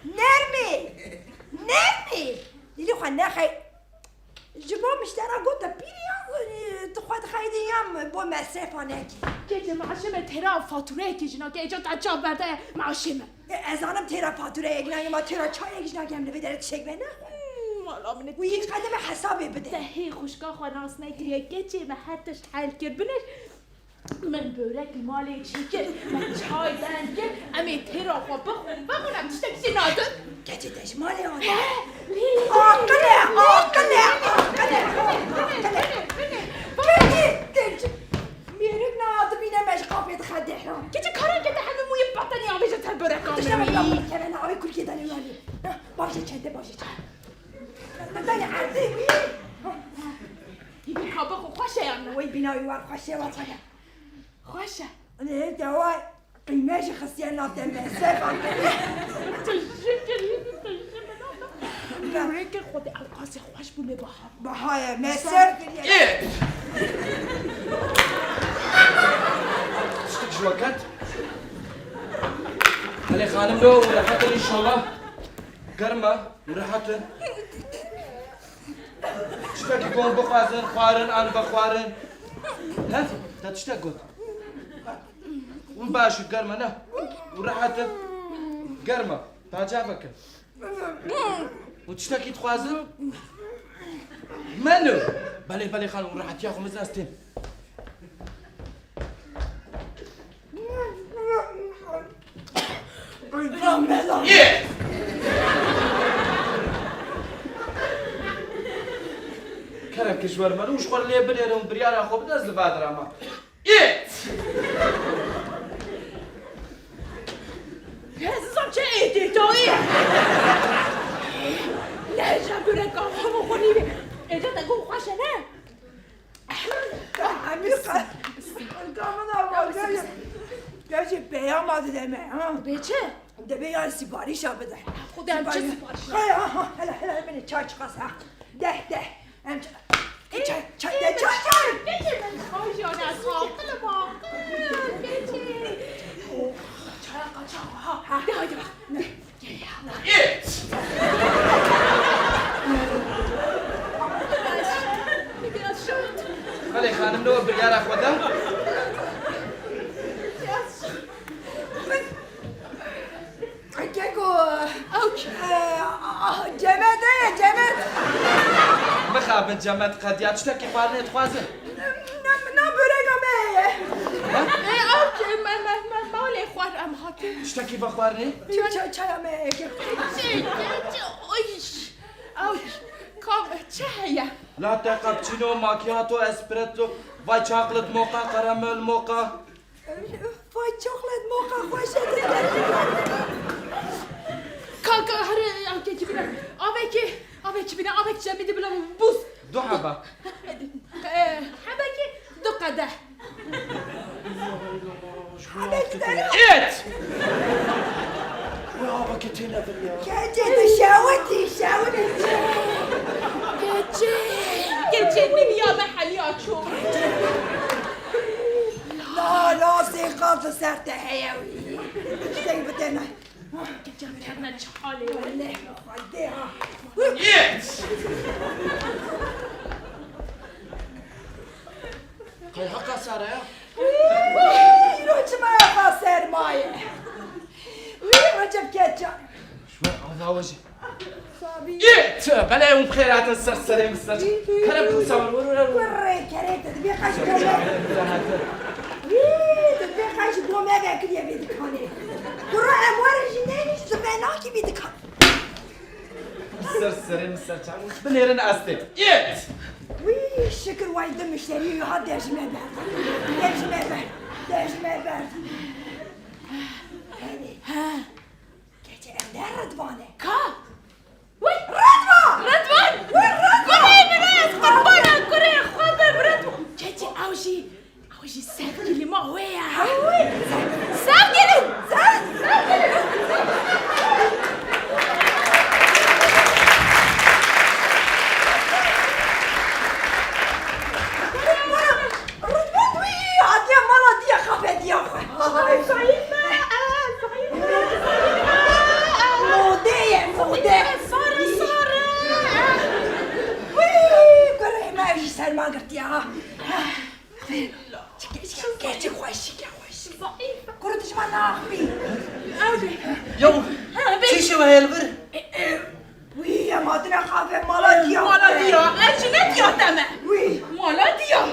نرمی لیلی خواهد نخی جبا مشترا گوتا پیری هم تو خواهد خیلی هم با مصرف آنگی که معاشمه تیرا فاتوره که جنا که ایجا تجاب برده معاشمه از آنم تیرا فاتوره اگنایی ما تیرا چای اگنایی هم نبیداره تشک بینه مالا منه و هیچ قدم حسابی بده دهی خوشگاه خواه ناس نگیریه گچه به حدش حل کرد بنش من بورک مالی چیکه من چای دنگه امی تیرا خواه بخونم چیزی نادر گچه دش مالی آنه لیلی میرک نادر بینه مش قافیت خده گچه کاران که همه موی بطنی آمیشه تر برک آمی کنه آمی کل که دنی والی باشه چنده دنی عرضی یه بیکابه خوشه یا نه وی بینایی وار خوشه وار خوشه خوشه نه دوای قیمهش خسیه ناتم سفر برای که خود القاس خوش بونه بهای مصر شو وقت خلي خانم لو راحت ان شاء الله قرمه وراحت شفاك يكون بخوازن خوارن انا بخوارن ها تشتاق وباش قرمه نه وراحت قرمه تعجبك وتشتاكي تخوازن منو بلي خانم وراحت ياخذ مزاستين راملا یه کرم کشور مروش خور لی بلیرم بریار خوب دست لبادر اما یه عزیزم چه اعتداییه نه جبوره کافم خونی اعتدا گو خوشه نه امیر کاملا گرچه بیام آده دمه به چه؟ ده بیان سیپاریش ها بده خودم چه سیپاریش؟ هلا بینه چای چقاس ها ده چای خواهشان از حاقل باقل بچه چای قاچاق ها ده هایده بخ یه biraz şut. ولی خانم نو بریار خودم گگو جمد بخواب جمعت قدیات شتا که پارنه خوازه نه برگمه Avcı, mağle خوارم هاتم. شتا که بخوارنه چایمه چه هیا؟ لاته کاپچینو ماکیاتو اسپرتو وای چاکلت موقع کرامل موقع وای چاکلت موقع خوشه Kanka hadi avcı bina. Avcı bina cemidi bina buz. دو حبه Habaki do kadeh. ایت وای آبا که تینه بریا گجه شاوتی Gece mi ya ben hali açıyorum. لا سيقاط سرت حيوي شتي بدنا Gece mi hemen çağali. والله خديها یه خیلی حقا ساره یا يروح ما خسر ماي وي رجب كجا شوي آزا وجه صابي ایت بله اون بخیرات سرسره مستر کرم پوسام وري كريت تبي قاش تبي قاش بو ماغا كليا بيدك هوني قرا اموار جنيني زبناكي بيدك سرسره مستر چمون بنیرن استه ایت وي شكر وايد مشتري هاد داش ما بعد ها كيتي عندها ردوانه Ka. Uy. ردوان Redvan. Kurey biraz kurbana kurey khabar Redvan. Gece avcı sevgili ma hoya. Sevgili. ردوان وي عطيا مرة ديا خافة ديا مودية Sarı. وي كره ما في سر ما قلت يا كيتي خوشك كره تجمع ناخبي یو چی شو هلبر وي يا مادنا خافة مرة ديا Ecinet ya deme. وي Mala diyor.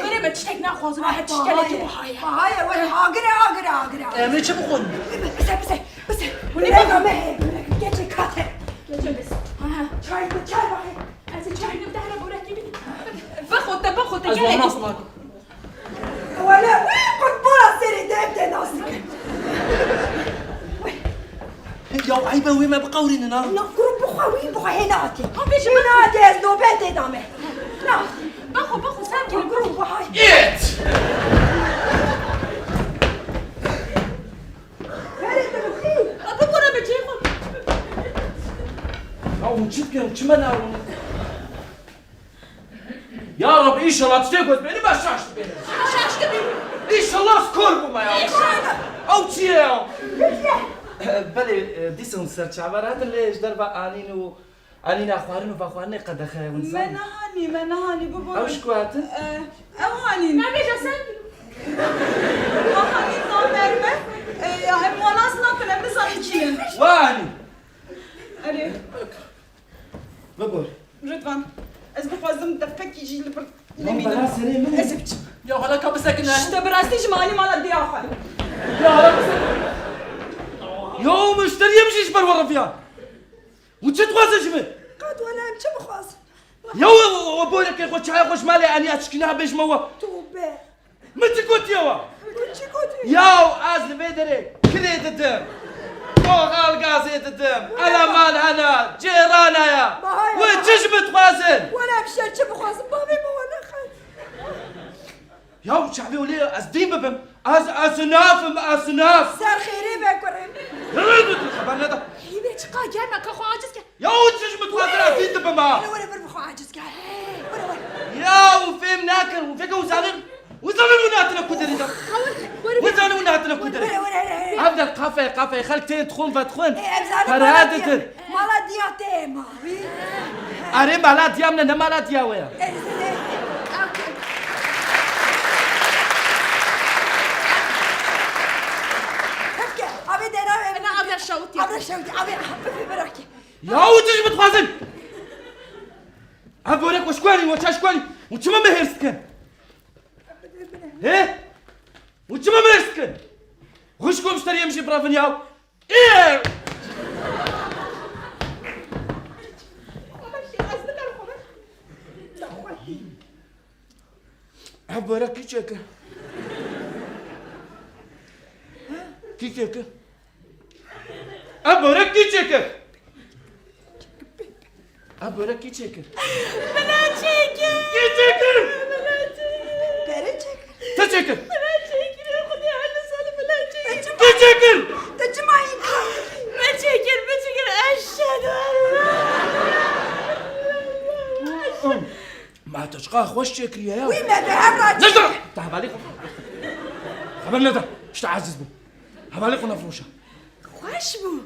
Göreme çiçek ne kozu var çiçeğe gibi haya. هاي وي هاقرا امری چه بخون بس ولينا ما هي كيتي كاتي Gece biz. çay bakayım. Az çayını bir daha bırak gibi. Bakot از gel. ما نصمك ولا وي قد برا سيري دايبتي ناسك یا عیبه وی ما بقورین نه نقرب بخوي بخويناتي بيجي بناتي از نوبتي دامي لا Bakot sevgili. نقرب بخوي ایت فريد الخير Bu bana bir şey var. او چی بگم چی من اون یا رب ایشالله تشتگوز بینی بشاشت بینی Şaştı bir. ایشالله سکر بوما یا او چیه یا بله دیسون سرچابرات لیش در با آنین اخوارن و باخوارن قدخه ونزان من هاني بابا اوش كواتن هاني Ne diyeceksin sevgili? هاني نامرمه مولاز نکنه بزن کیه واني اره بقول رضوان از بخوازم دفکی جی لبر من بلا سري من اسبت يا هلا كم سكنه شتا براستی جمالی مالا دیاخواه يا هلا يو مشتري يمشيش برا فيها وانت تخوازش من قد وانا ام چه بخواز يو وبولك يا خوش شحال خوش مالي اني اشكنها باش موا توبه متى قلت يوا چی گوتی ياو از بدري كليت الدم فوق القاصيد الدم الامان هنا جيرانا يا وانتش متخوازن وانا بشر چه بخوازم بابي ما وانا خد ياو شعبي ولي از دين ببم از اصناف سر خیری بکنم خبرنا ده هیبه چقا گرمه که خو عاجز که ياو انتش متخوازن از دين ببم ولا بر بخو عاجز که ياو فيم ناكل وفيك وزانن وناتنا كدري ده وزانن وناتنا كدري عبد القافي خلتين تخون فتخون فرادتن مالا دیاته ما اري مالا ديامنا نمالا دياويا ابي دراوي انا ابي شوتي ابي براكي ياو انتش متخوازن ابورك وشكواني وشاشكواني وشما مهرسكن ايه وشما مهرسكن وشكو مشتري يمشي برافن ياو ايه ابورك كيشك كيشك ابورك كيشك ابورك كيشك تشكر خدي على سالف لا تشكر تجمعي بتشكر اشهد ما تشقى خوش شكري يا وي ما بهبرك نجدر تعب عليك خبرنا ده ايش تعزز بو هبالك ونفروشه خوش بو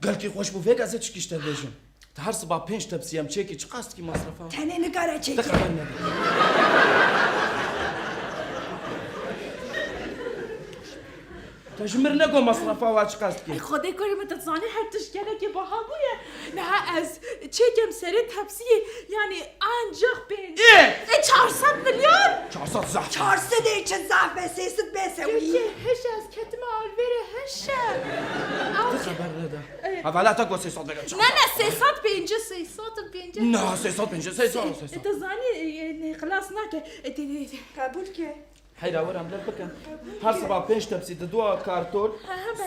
قال كي خوش بو فيك ازتش كي اشتغلشم تهر صباح 5 تبسيام تشيكي تشقاست كي مصرفها تاني نقرا چيكي تخبرنا تجمرنا قو مصرفها واشقاست كي خدای کاری متزانی هر تشکیله که با همویه نه از چکم سری تپسیه یعنی انجاق بین ايه 400 میلیون 400 زحف 400 چه ضعف 300 بسوي هش از کتم آلویر هش تخبرنا ده هبالا تقوى 600 بقى نه 350 نه 650 تزانی خلاص نکه قبول که حيدا ورم لبكن هر صباح 5 تبسي دوا كارتون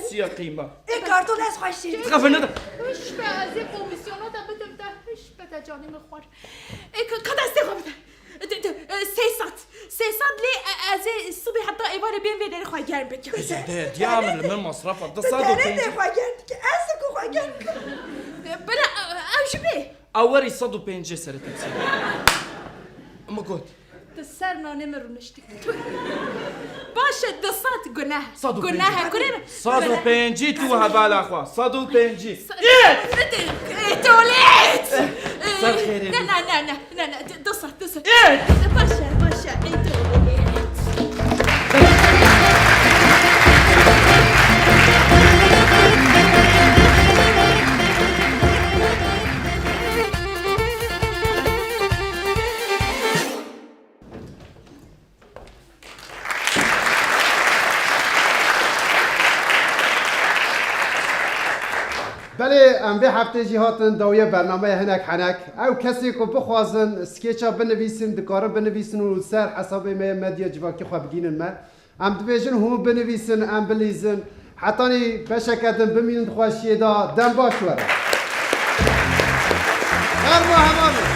سيا قيمة این کارتون از خوشی تخافنا ده هش به از این کمیسیونات بدم ده هش به تجانی مخور کد استقام ده 300 لی از صبح حتی ایوار بین ویدر خواه گرم بکن ده ديامن من مصرفها ده صادو تاني بينجي ده خواه که از کو خواه بلا او شبه اوري صادو بينجي سر تبسي اما قلت سر نانه رونشتی باشه 200 گناه صادو گناه صادو بينجي تو هبال اخوا صادو بينجي توليت صار خيري لا 200 ايه باشه توليت بله ام به هفته جی هاتن داویه برنامه هنک حنک او کسی که بخوازن سکیچا بنویسن دکارن بنویسن و سر حساب مدیا جواکی خواه بگینن من ام دویجن هم بنویسن ام بلیزن حتی نی بشکتن بمینن خواشیه دا دم باش وره اربا همانه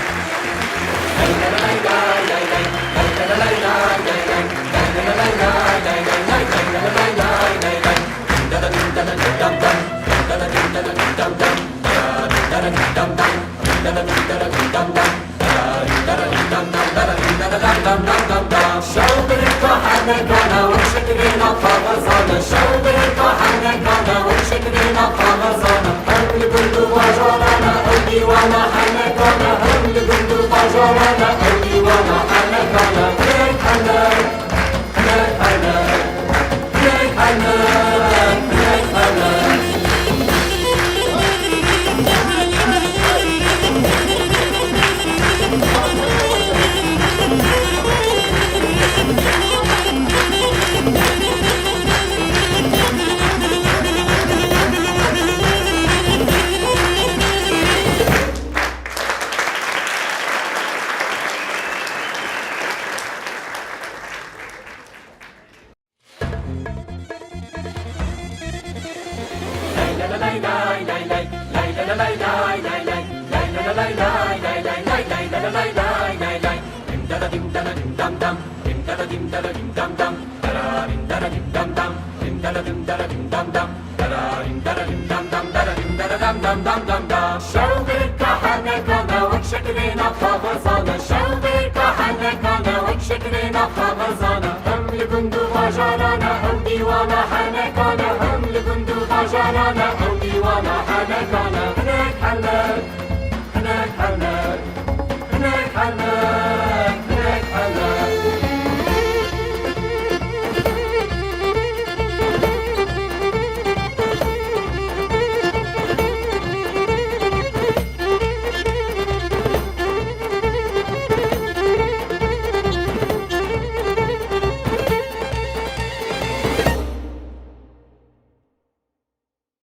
da dim da dim dam dam.